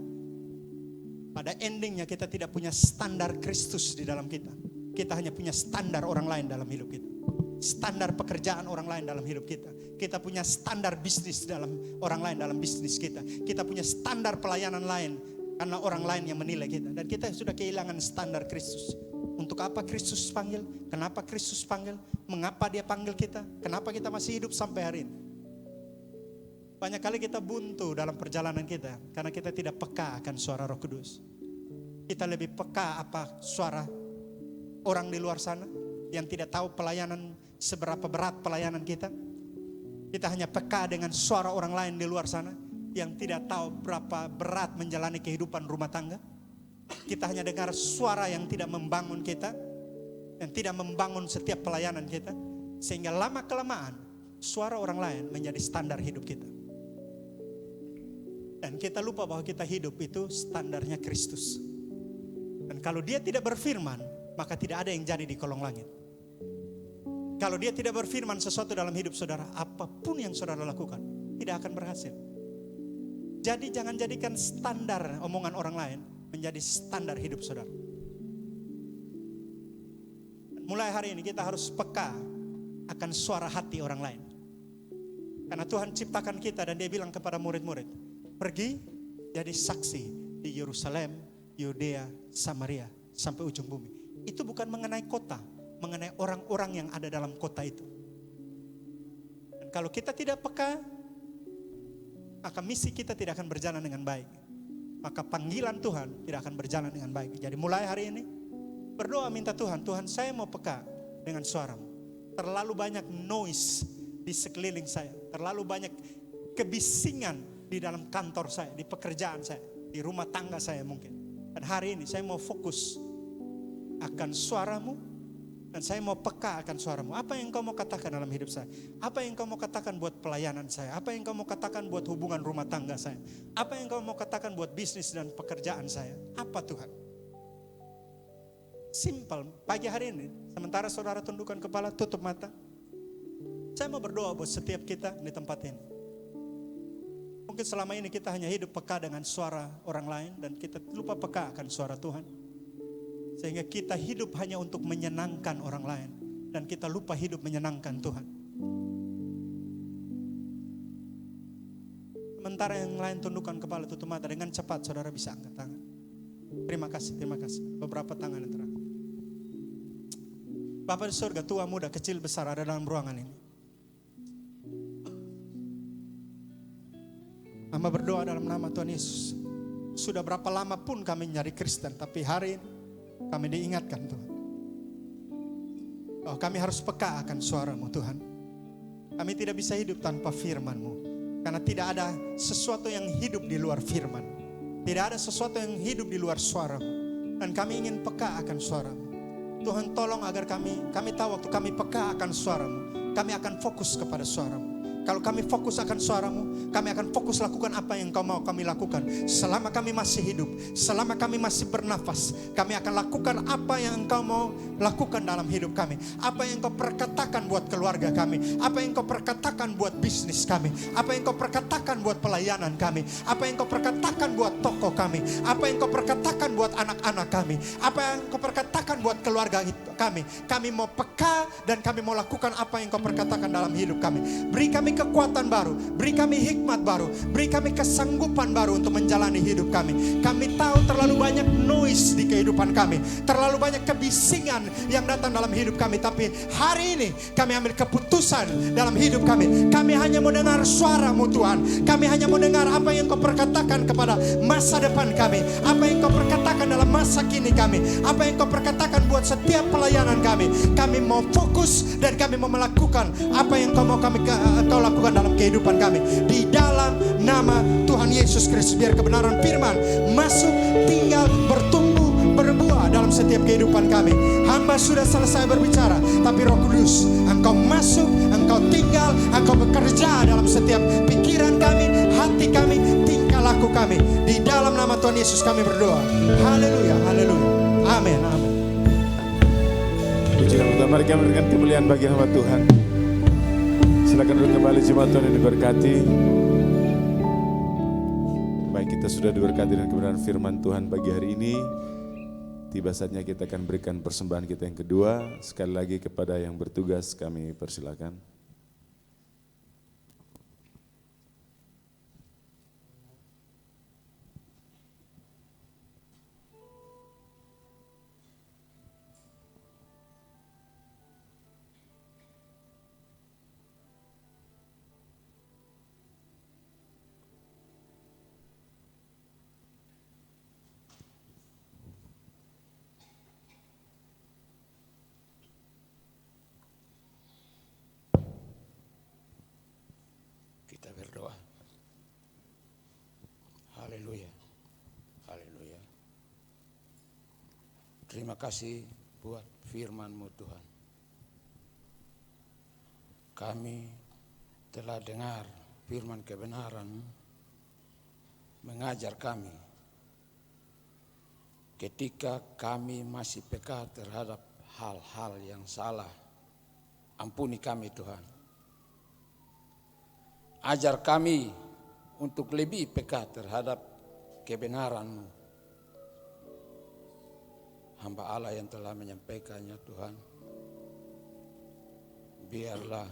Pada endingnya kita tidak punya standar Kristus di dalam kita. Kita hanya punya standar orang lain dalam hidup kita. Standar pekerjaan orang lain dalam hidup kita. Kita punya standar bisnis dalam orang lain dalam bisnis kita. Kita punya standar pelayanan lain karena orang lain yang menilai kita. Dan kita sudah kehilangan standar Kristus. Untuk apa Kristus panggil? Kenapa Kristus panggil? Mengapa dia panggil kita? Kenapa kita masih hidup sampai hari ini? Banyak kali kita buntu dalam perjalanan kita karena kita tidak peka akan suara Roh Kudus. Kita lebih peka apa suara orang di luar sana yang tidak tahu pelayanan seberapa berat pelayanan kita. Kita hanya peka dengan suara orang lain di luar sana yang tidak tahu berapa berat menjalani kehidupan rumah tangga. Kita hanya dengar suara yang tidak membangun kita dan tidak membangun setiap pelayanan kita, sehingga lama kelamaan suara orang lain menjadi standar hidup kita. Dan kita lupa bahwa kita hidup itu standarnya Kristus. Dan kalau dia tidak berfirman, maka tidak ada yang jadi di kolong langit. Kalau dia tidak berfirman sesuatu dalam hidup saudara, apapun yang saudara lakukan tidak akan berhasil. Jadi jangan jadikan standar omongan orang lain menjadi standar hidup saudara. Mulai hari ini kita harus peka akan suara hati orang lain. Karena Tuhan ciptakan kita dan dia bilang kepada murid-murid, pergi jadi saksi di Yerusalem, Yudea, Samaria, sampai ujung bumi. Itu bukan mengenai kota, mengenai orang-orang yang ada dalam kota itu. Dan kalau kita tidak peka, maka misi kita tidak akan berjalan dengan baik. Maka panggilan Tuhan tidak akan berjalan dengan baik. Jadi mulai hari ini, berdoa minta Tuhan, Tuhan saya mau peka dengan suara-Mu. Terlalu banyak noise di sekeliling saya. Terlalu banyak kebisingan di dalam kantor saya, di pekerjaan saya, di rumah tangga saya mungkin. Dan hari ini saya mau fokus akan suara-Mu dan saya mau peka akan suara-Mu. Apa yang Kau mau katakan dalam hidup saya? Apa yang Kau mau katakan buat pelayanan saya? Apa yang Kau mau katakan buat hubungan rumah tangga saya? Apa yang Kau mau katakan buat bisnis dan pekerjaan saya? Apa Tuhan? Simple. Pagi hari ini, sementara saudara tundukkan kepala, tutup mata, saya mau berdoa buat setiap kita di tempat ini. Mungkin selama ini kita hanya hidup peka dengan suara orang lain dan kita lupa peka akan suara Tuhan. Sehingga kita hidup hanya untuk menyenangkan orang lain dan kita lupa hidup menyenangkan Tuhan. Sementara yang lain tundukkan kepala, tutup mata, dengan cepat saudara bisa angkat tangan. Terima kasih, terima kasih. Beberapa tangan yang terangkat. Bapa di surga, tua, muda, kecil, besar ada dalam ruangan ini. Hamba berdoa dalam nama Tuhan Yesus. Sudah berapa lama pun kami nyari Kristen, tapi hari ini kami diingatkan Tuhan. Oh, kami harus peka akan suara-Mu Tuhan. Kami tidak bisa hidup tanpa firman-Mu. Karena tidak ada sesuatu yang hidup di luar firman. Tidak ada sesuatu yang hidup di luar suara-Mu. Dan kami ingin peka akan suara-Mu. Tuhan tolong agar kami tahu waktu kami peka akan suara-Mu, kami akan fokus kepada suara-Mu. Kalau kami fokus akan suara-Mu, kami akan fokus lakukan apa yang Kau mau kami lakukan. Selama kami masih hidup, selama kami masih bernafas, kami akan lakukan apa yang Engkau mau lakukan dalam hidup kami. Apa yang Kau perkatakan buat keluarga kami, apa yang Kau perkatakan buat bisnis kami, apa yang Kau perkatakan buat pelayanan kami, apa yang Kau perkatakan buat toko kami, apa yang Kau perkatakan buat anak-anak kami, apa yang Kau perkatakan buat keluarga kami. Kami mau peka dan kami mau lakukan apa yang Kau perkatakan dalam hidup kami. Beri kami kekuatan baru, beri kami hikmat baru, beri kami kesanggupan baru untuk menjalani hidup kami. Kami tahu terlalu banyak noise di kehidupan kami, terlalu banyak kebisingan yang datang dalam hidup kami. Tapi hari ini kami ambil keputusan dalam hidup kami. Kami hanya mau dengar suara-Mu Tuhan. Kami hanya mau dengar apa yang Kau perkatakan kepada masa depan kami, apa yang Kau perkatakan dalam masa kini kami, apa yang Kau perkatakan buat setiap pelayanan kami. Kami mau fokus dan kami mau melakukan apa yang Kau mau Kau lakukan dalam kehidupan kami. Di dalam nama Tuhan Yesus Kristus, biar kebenaran firman masuk, tinggal, bertumbuh, berbuah dalam setiap kehidupan kami. Hamba sudah selesai berbicara, tapi Roh Kudus, Engkau masuk, Engkau tinggal, Engkau bekerja dalam setiap pikiran kami, hati kami, tingkah laku kami. Di dalam nama Tuhan Yesus kami berdoa. Haleluya, haleluya. Amin, amin. Puji nama Tuhan, mari kami berikan kemuliaan bagi nama Tuhan. Silakan duduk kembali, jemaat Tuhan yang diberkati. Baik, kita sudah diberkati dengan kebenaran firman Tuhan pagi hari ini. Tiba saatnya kita akan berikan persembahan kita yang kedua. Sekali lagi kepada yang bertugas kami persilakan. Kita berdoa. Haleluya. Haleluya. Terima kasih buat firman-Mu Tuhan. Kami telah dengar firman kebenaran mengajar kami ketika kami masih peka terhadap hal-hal yang salah. Ampuni kami Tuhan. Ajar kami untuk lebih peka terhadap kebenaran-Mu. Hamba Allah yang telah menyampaikannya Tuhan, biarlah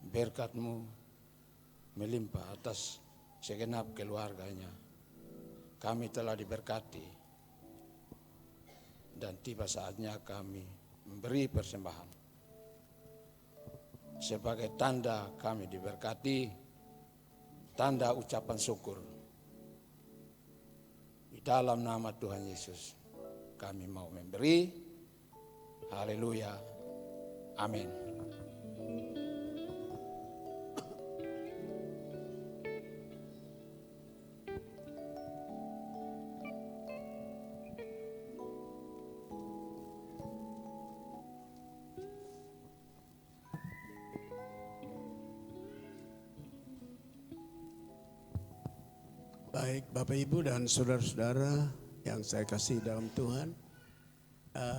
berkat-Mu melimpah atas segenap keluarganya. Kami telah diberkati dan tiba saatnya kami memberi persembahan. Sebagai tanda kami diberkati, tanda ucapan syukur. Di dalam nama Tuhan Yesus kami mau memberi. Haleluya. Amin. Baik Bapak Ibu dan saudara-saudara yang saya kasih dalam Tuhan,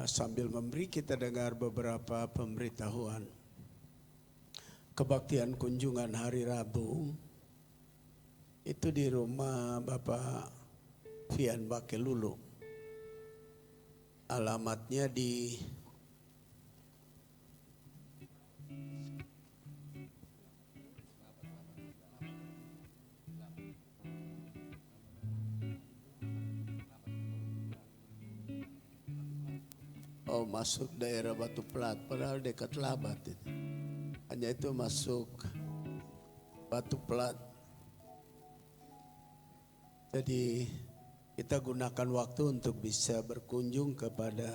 sambil memberi kita dengar beberapa pemberitahuan. Kebaktian kunjungan hari Rabu itu di rumah Bapak Fian Bakelulu. Alamatnya di mau masuk daerah Batu Plat, padahal dekat Labat itu. Hanya itu masuk Batu Plat. Jadi kita gunakan waktu untuk bisa berkunjung kepada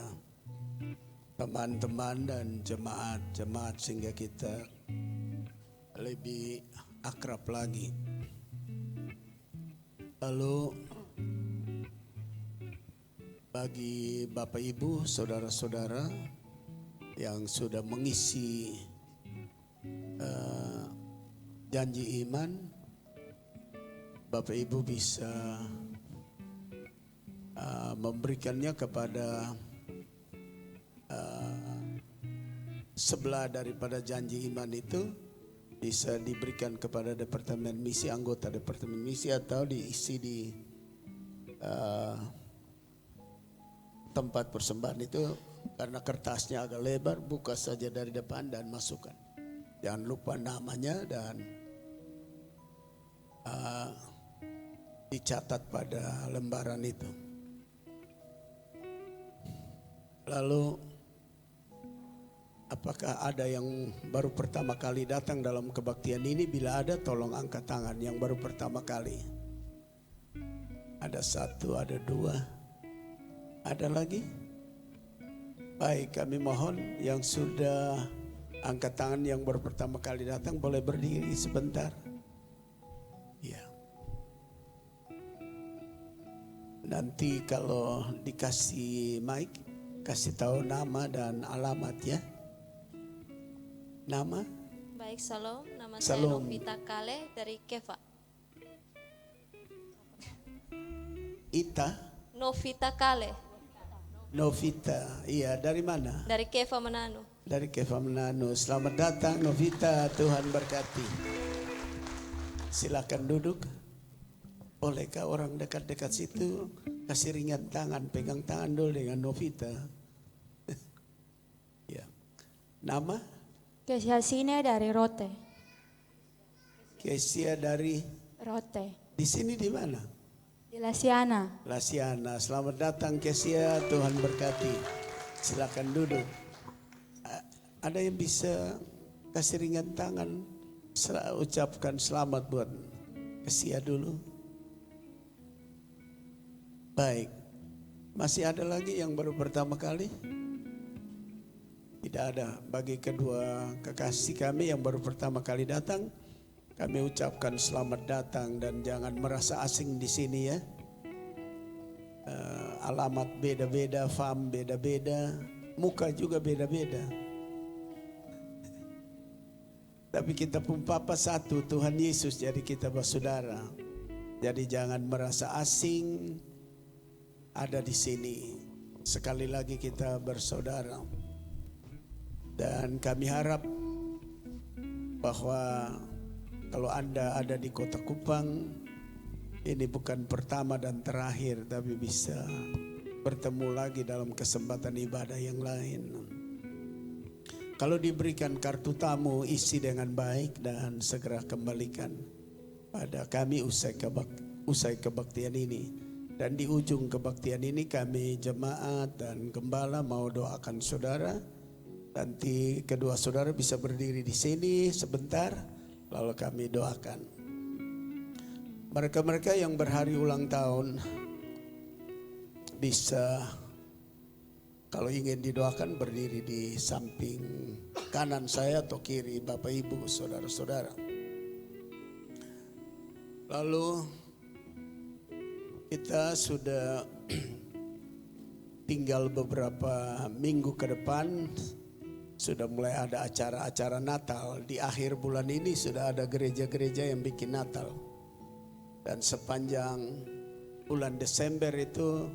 teman-teman dan jemaat-jemaat sehingga kita lebih akrab lagi. Lalu bagi Bapak Ibu, saudara-saudara yang sudah mengisi janji iman, Bapak Ibu bisa memberikannya kepada sebelah daripada janji iman itu bisa diberikan kepada departemen misi, anggota departemen misi, atau diisi di tempat persembahan itu. Karena kertasnya agak lebar, buka saja dari depan dan masukkan. Jangan lupa namanya dan dicatat pada lembaran itu. Lalu apakah ada yang baru pertama kali datang dalam kebaktian ini? Bila ada, tolong angkat tangan yang baru pertama kali. Ada satu, ada dua. Ada lagi? Baik, kami mohon yang sudah angkat tangan yang baru pertama kali datang boleh berdiri sebentar. Ya. Nanti kalau dikasih mic, kasih tahu nama dan alamat ya. Nama? Baik, Salam. Nama saya Salam. Novita Kale dari Keva. Ita? Novita Kale Novita, iya, dari mana? dari Keva Manado. Dari Keva Manado. Selamat datang Novita, Tuhan berkati. Silakan duduk. Bolehkah orang dekat-dekat situ kasih ringan tangan, pegang tangan dulu dengan Novita. Ya. Nama? Kesia Sine dari Rote. Kesia dari Rote. di sini di mana? Di Lasiana. Lasiana. Selamat datang Kesia, Tuhan berkati. Silakan duduk. Ada yang bisa kasih ringan tangan, ucapkan selamat buat Kesia dulu. Baik. Masih ada lagi yang baru pertama kali? Tidak ada. Bagi kedua kekasih kami yang baru pertama kali datang, kami ucapkan selamat datang dan jangan merasa asing di sini ya. Alamat beda-beda, fam beda-beda, muka juga beda-beda. Tapi kita pun Papa satu, Tuhan Yesus, jadi kita bersaudara. Jadi jangan merasa asing ada di sini. Sekali lagi kita bersaudara. Dan kami harap bahwa kalau Anda ada di Kota Kupang, ini bukan pertama dan terakhir, tapi bisa bertemu lagi dalam kesempatan ibadah yang lain. Kalau diberikan kartu tamu, isi dengan baik dan segera kembalikan pada kami usai kebaktian ini. Dan di ujung kebaktian ini kami jemaat dan gembala mau doakan saudara. Nanti kedua saudara bisa berdiri di sini sebentar. Lalu kami doakan. Mereka-mereka yang berhari ulang tahun bisa, kalau ingin didoakan, berdiri di samping kanan saya atau kiri Bapak Ibu, saudara-saudara. Lalu kita sudah tinggal beberapa minggu ke depan. Sudah mulai ada acara-acara Natal. Di akhir bulan ini sudah ada gereja-gereja yang bikin Natal. Dan sepanjang bulan Desember itu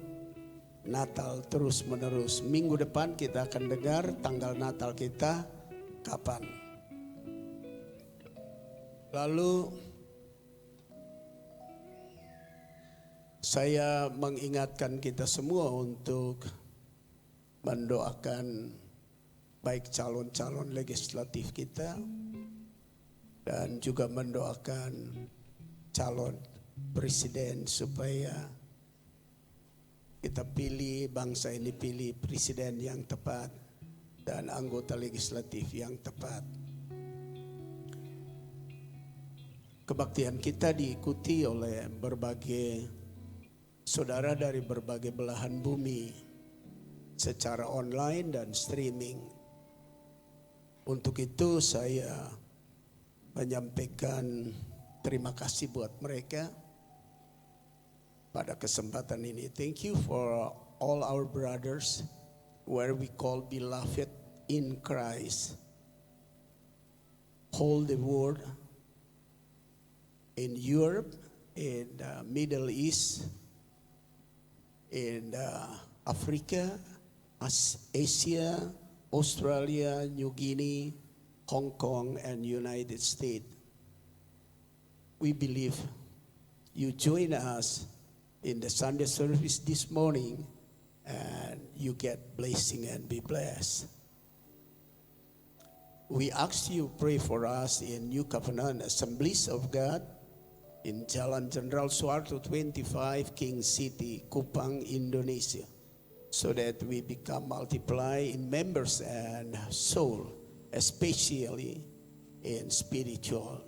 Natal terus menerus. Minggu depan kita akan dengar tanggal Natal kita kapan. Lalu saya mengingatkan kita semua untuk mendoakan baik calon-calon legislatif kita dan juga mendoakan calon presiden supaya kita pilih, bangsa ini pilih presiden yang tepat dan anggota legislatif yang tepat. Kebaktian kita diikuti oleh berbagai saudara dari berbagai belahan bumi secara online dan streaming. Untuk itu saya menyampaikan terima kasih buat mereka pada kesempatan ini. Thank you for all our brothers where we call beloved in Christ. Whole the world, in Europe, in the Middle East, in Africa, Asia, Australia, New Guinea, Hong Kong, and United States. We believe you join us in the Sunday service this morning and you get blessing and be blessed. We ask you pray for us in New Covenant Assemblies of God in Jalan Jenderal Suharto 25, King City, Kupang, Indonesia, so that we become multiply in members and soul, especially in spiritual.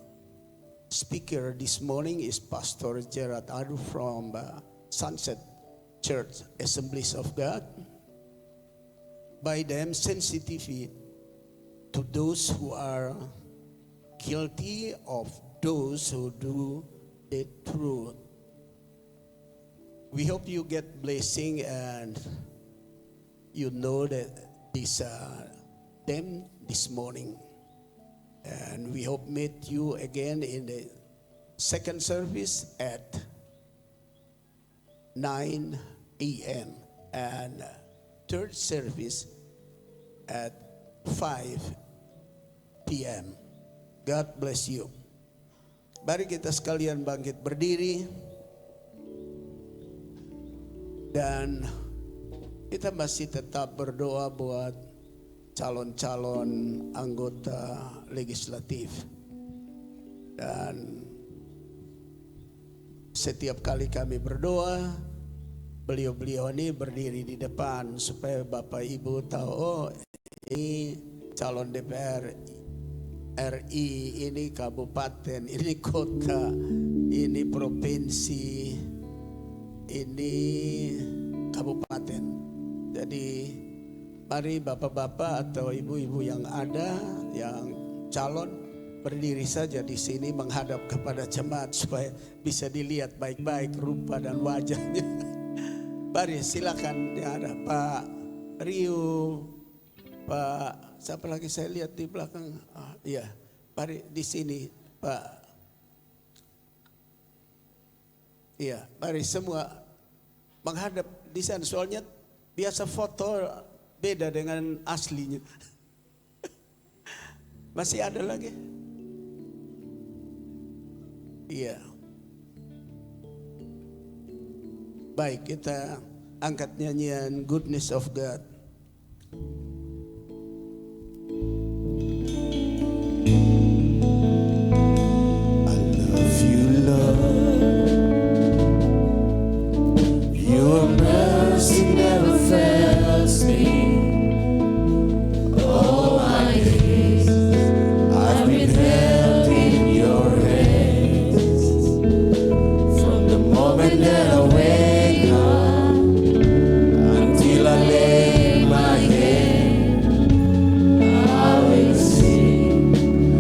Speaker this morning is Pastor Gerard Adu from Sunset Church Assemblies of God. By them, sensitivity to those who are guilty of those who do the truth. We hope you get blessing and you know that this them this morning. And we hope meet you again in the second service at 9 a.m. and third service at 5 p.m. God bless you. Mari kita sekalian bangkit berdiri dan kita masih tetap berdoa buat calon-calon anggota legislatif. Dan setiap kali kami berdoa, beliau-beliau ini berdiri di depan supaya Bapak Ibu tahu, oh ini calon DPR RI, ini kabupaten, ini kota, ini provinsi, ini kabupaten. Jadi mari bapak-bapak atau ibu-ibu yang ada, yang calon, berdiri saja di sini menghadap kepada jemaat supaya bisa dilihat baik-baik rupa dan wajahnya. Mari silakan, ya, ada Pak Rio, Pak, siapa lagi saya lihat di belakang? Iya, mari di sini Pak. Iya, mari semua menghadap di sana. Soalnya biasa foto beda dengan aslinya. Masih ada lagi? Iya. Baik, kita angkat nyanyian Goodness of God.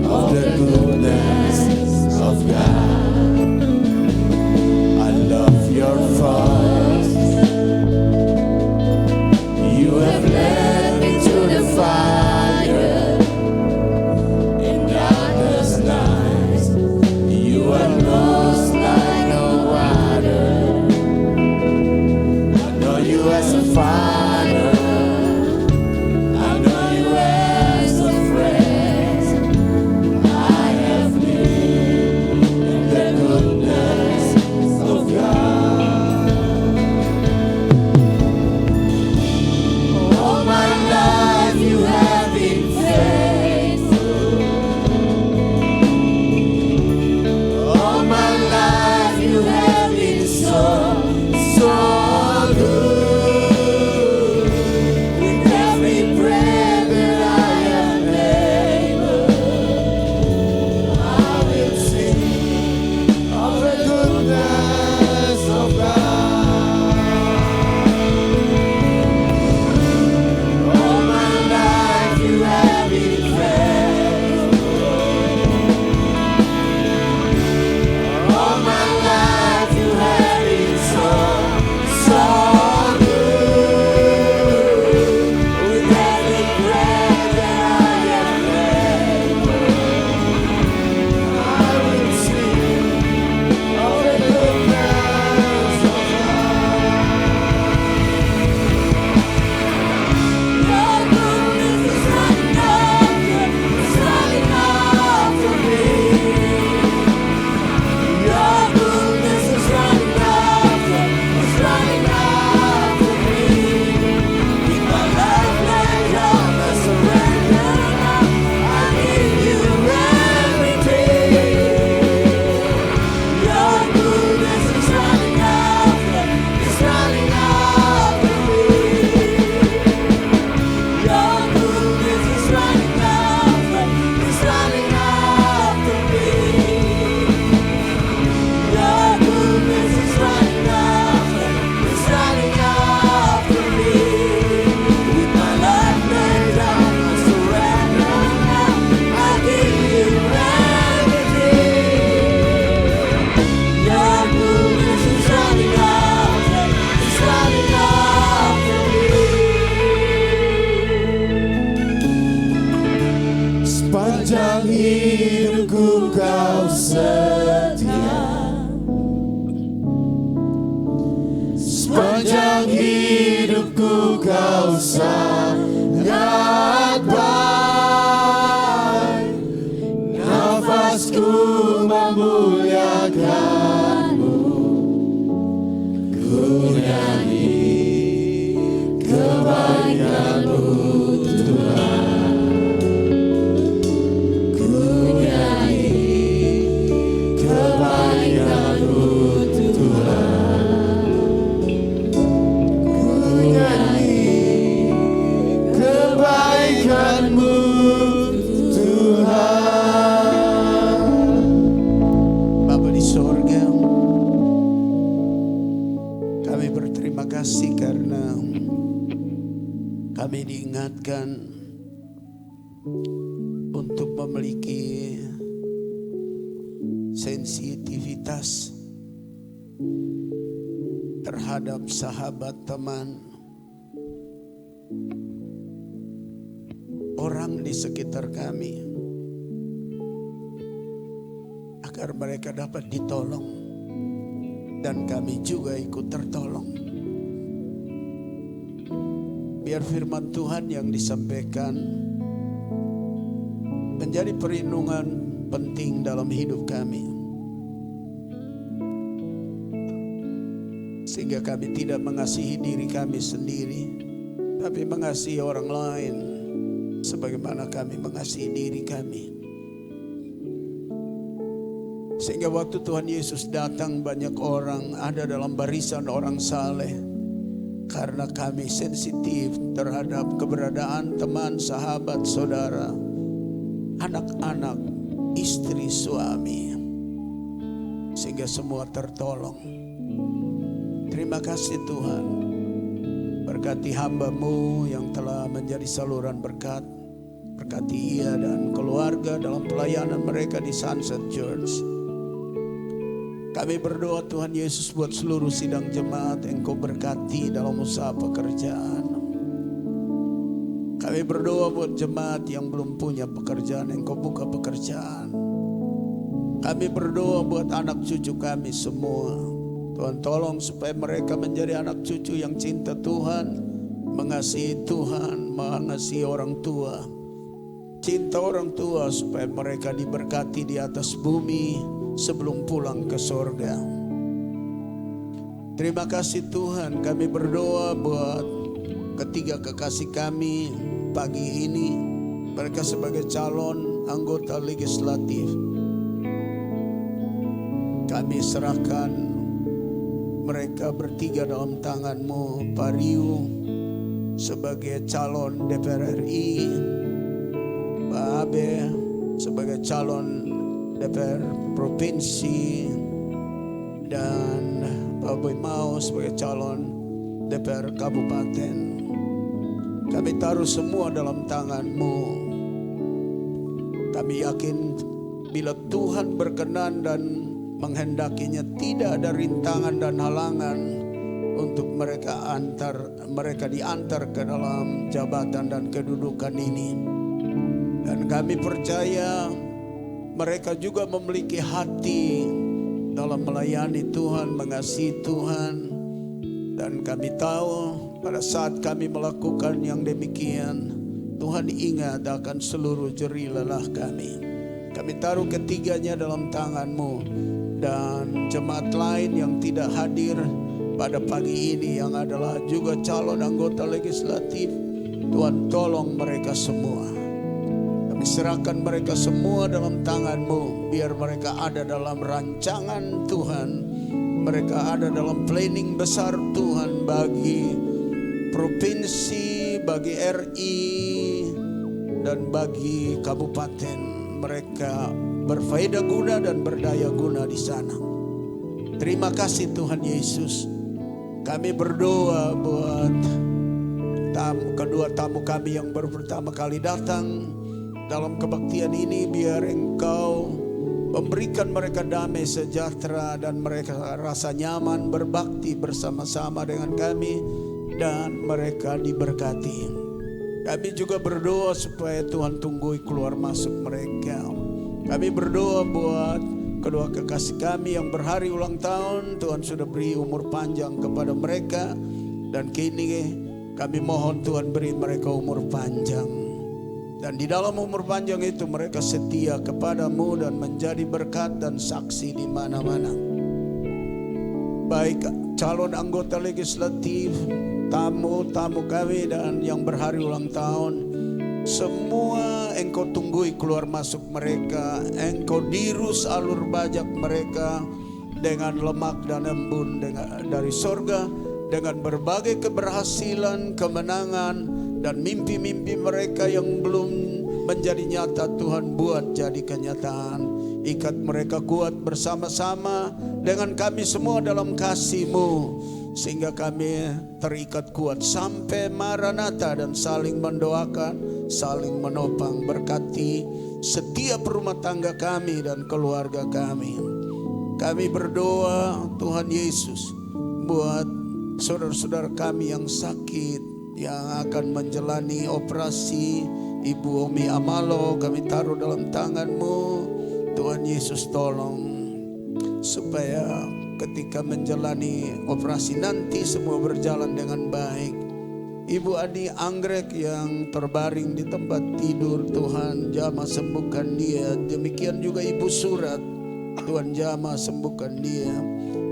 Oh Sepanjang hidupku kau setia, sepanjang hidupku kau sangat baik. Nafasku memuliakanmu, ku nyanyi kebaikanmu Tuhan. Ku nyanyi kebaikanmu Tuhan. Ku nyanyi kebaikanmu Tuhan. Bapa di sorga, kami berterima kasih karena kami diingatkan untuk memiliki sensitivitas terhadap sahabat, teman, orang di sekitar kami, agar mereka dapat ditolong dan kami juga ikut tertolong. Biar firman Tuhan yang disampaikan menjadi perlindungan penting dalam hidup kami, sehingga kami tidak mengasihi diri kami sendiri, tapi mengasihi orang lain sebagaimana kami mengasihi diri kami. Sehingga waktu Tuhan Yesus datang, banyak orang ada dalam barisan orang saleh, karena kami sensitif terhadap keberadaan teman, sahabat, saudara, anak-anak, istri, suami, sehingga semua tertolong. Terima kasih Tuhan, berkati hamba-Mu yang telah menjadi saluran berkat. Berkati ia dan keluarga dalam pelayanan mereka di Sunset Church. Kami berdoa Tuhan Yesus buat seluruh sidang jemaat, Engkau berkati dalam usaha pekerjaan. Kami berdoa buat jemaat yang belum punya pekerjaan, Engkau buka pekerjaan. Kami berdoa buat anak cucu kami semua, Tuhan tolong supaya mereka menjadi anak cucu yang cinta Tuhan, mengasihi Tuhan, mengasihi orang tua, cinta orang tua, supaya mereka diberkati di atas bumi sebelum pulang ke sorga. Terima kasih Tuhan, kami berdoa buat ketiga kekasih kami pagi ini. Mereka sebagai calon anggota legislatif, kami serahkan mereka bertiga dalam tangan-Mu. Pak Riu sebagai calon DPR RI, Pak Abe sebagai calon DPR Provinsi, dan Pak Boy Mau sebagai calon DPR Kabupaten. Kami taruh semua dalam tangan-Mu. Kami yakin bila Tuhan berkenan dan menghendakinya, tidak ada rintangan dan halangan untuk mereka diantar ke dalam jabatan dan kedudukan ini. Dan kami percaya mereka juga memiliki hati dalam melayani Tuhan, mengasihi Tuhan. Dan kami tahu pada saat kami melakukan yang demikian, Tuhan ingat akan seluruh jerih lelah kami. Kami taruh ketiganya dalam tangan-Mu. Dan jemaat lain yang tidak hadir pada pagi ini, yang adalah juga calon anggota legislatif, Tuhan tolong mereka semua. Kami serahkan mereka semua dalam tangan-Mu, biar mereka ada dalam rancangan Tuhan, mereka ada dalam planning besar Tuhan bagi provinsi, bagi RI, dan bagi kabupaten. Mereka berfaedah guna dan berdaya guna di sana. Terima kasih Tuhan Yesus. Kami berdoa buat kedua tamu kami yang baru pertama kali datang dalam kebaktian ini, biar Engkau memberikan mereka damai sejahtera dan mereka rasa nyaman berbakti bersama-sama dengan kami, dan mereka diberkati. Kami juga berdoa supaya Tuhan tunggui keluar masuk mereka. Kami berdoa buat kedua kekasih kami yang berhari ulang tahun. Tuhan sudah beri umur panjang kepada mereka. Dan kini kami mohon Tuhan beri mereka umur panjang. Dan di dalam umur panjang itu mereka setia kepadamu dan menjadi berkat dan saksi di mana-mana. Baik calon anggota legislatif, tamu-tamu kami dan yang berhari ulang tahun, semua Engkau tunggui keluar masuk mereka. Engkau dirus alur bajak mereka dengan lemak dan embun dari sorga, dengan berbagai keberhasilan, kemenangan, dan mimpi-mimpi mereka yang belum menjadi nyata. Tuhan buat jadi kenyataan. Ikat mereka kuat bersama-sama dengan kami semua dalam kasih-Mu, sehingga kami terikat kuat sampai Maranatha dan saling mendoakan, saling menopang. Berkati setiap rumah tangga kami dan keluarga kami. Kami berdoa Tuhan Yesus buat saudara-saudara kami yang sakit, yang akan menjalani operasi. Ibu Omi Amalo kami taruh dalam tangan-Mu. Tuhan Yesus tolong supaya ketika menjalani operasi nanti semua berjalan dengan baik. Ibu Adi Anggrek yang terbaring di tempat tidur, Tuhan jamah sembuhkan dia. Demikian juga Ibu Surat, Tuhan jamah sembuhkan dia.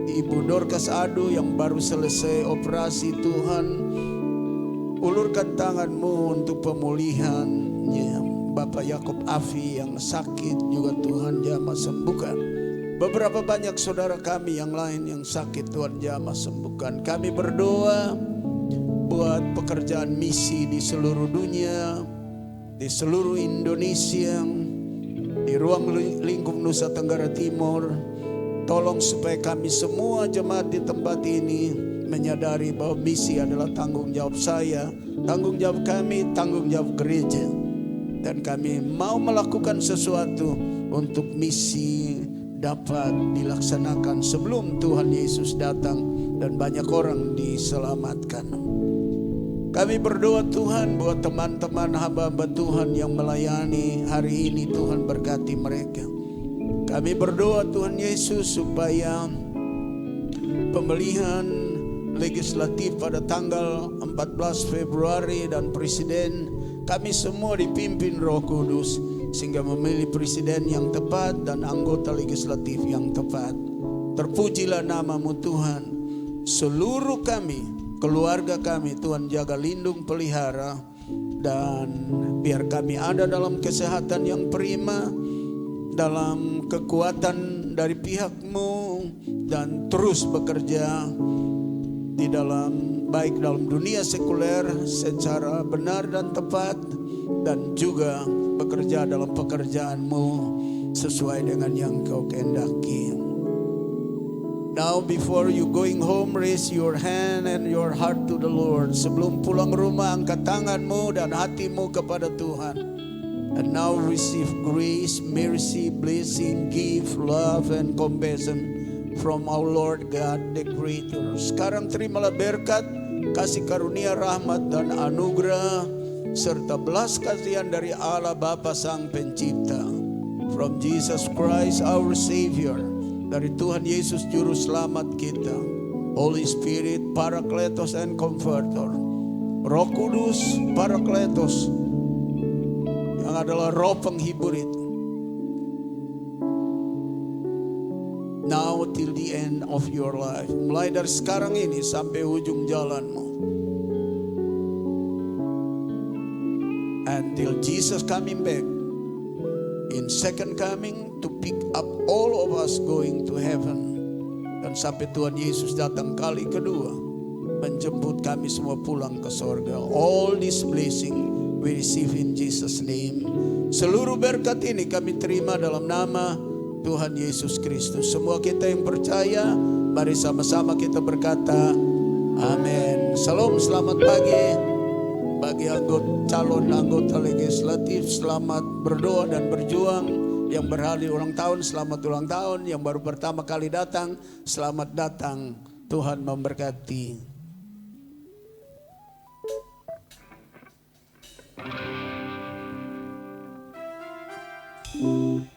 Ibu Dorcas Adu yang baru selesai operasi, Tuhan ulurkan tangan-Mu untuk pemulihannya. Bapak Yakob Afi yang sakit juga Tuhan jamah sembuhkan. Beberapa banyak saudara kami yang lain yang sakit, Tuhan jamah sembuhkan. Kami berdoa buat pekerjaan misi di seluruh dunia, di seluruh Indonesia, di ruang lingkup Nusa Tenggara Timur. Tolong supaya kami semua jemaat di tempat ini menyadari bahwa misi adalah tanggung jawab saya, tanggung jawab kami, tanggung jawab gereja. Dan kami mau melakukan sesuatu untuk misi dapat dilaksanakan sebelum Tuhan Yesus datang dan banyak orang diselamatkan. Kami berdoa Tuhan buat teman-teman hamba-hamba Tuhan yang melayani hari ini, Tuhan berkati mereka. Kami berdoa Tuhan Yesus supaya pemilihan legislatif pada tanggal 14 Februari dan presiden, kami semua dipimpin Roh Kudus sehingga memilih presiden yang tepat dan anggota legislatif yang tepat. Terpujilah nama-Mu Tuhan. Seluruh kami, keluarga kami, Tuhan jaga lindung pelihara, dan biar kami ada dalam kesehatan yang prima, dalam kekuatan dari pihak-Mu, dan terus bekerja di dalam baik dalam dunia sekuler secara benar dan tepat, dan juga bekerja dalam pekerjaan-Mu sesuai dengan yang Kau kehendaki. Now before you going home, raise your hand and your heart to the Lord. Sebelum pulang rumah, angkat tanganmu dan hatimu kepada Tuhan. And now receive grace, mercy, blessing, gift, love, and compassion from our Lord God the Creator. Sekarang terimalah berkat, kasih karunia, rahmat, dan anugerah serta belas kasihan dari Allah Bapa Sang Pencipta, from Jesus Christ our Savior, dari Tuhan Yesus Juru Selamat kita, Holy Spirit, Parakletos and Comforter, Roh Kudus, Parakletos, yang adalah roh penghibur itu, now till the end of your life, mulai dari sekarang ini sampai ujung jalanmu, until Jesus coming back in second coming to pick up all of us going to heaven, dan sampai Tuhan Yesus datang kali kedua menjemput kami semua pulang ke sorga. All this blessing we receive in Jesus name. Seluruh berkat ini kami terima dalam nama Tuhan Yesus Kristus. Semua kita yang percaya, mari sama-sama kita berkata amin. Salam, selamat pagi bagi calon anggota legislatif. Selamat berdoa dan berjuang. Yang berhari ulang tahun, selamat ulang tahun. Yang baru pertama kali datang, selamat datang. Tuhan memberkati. Tuhan.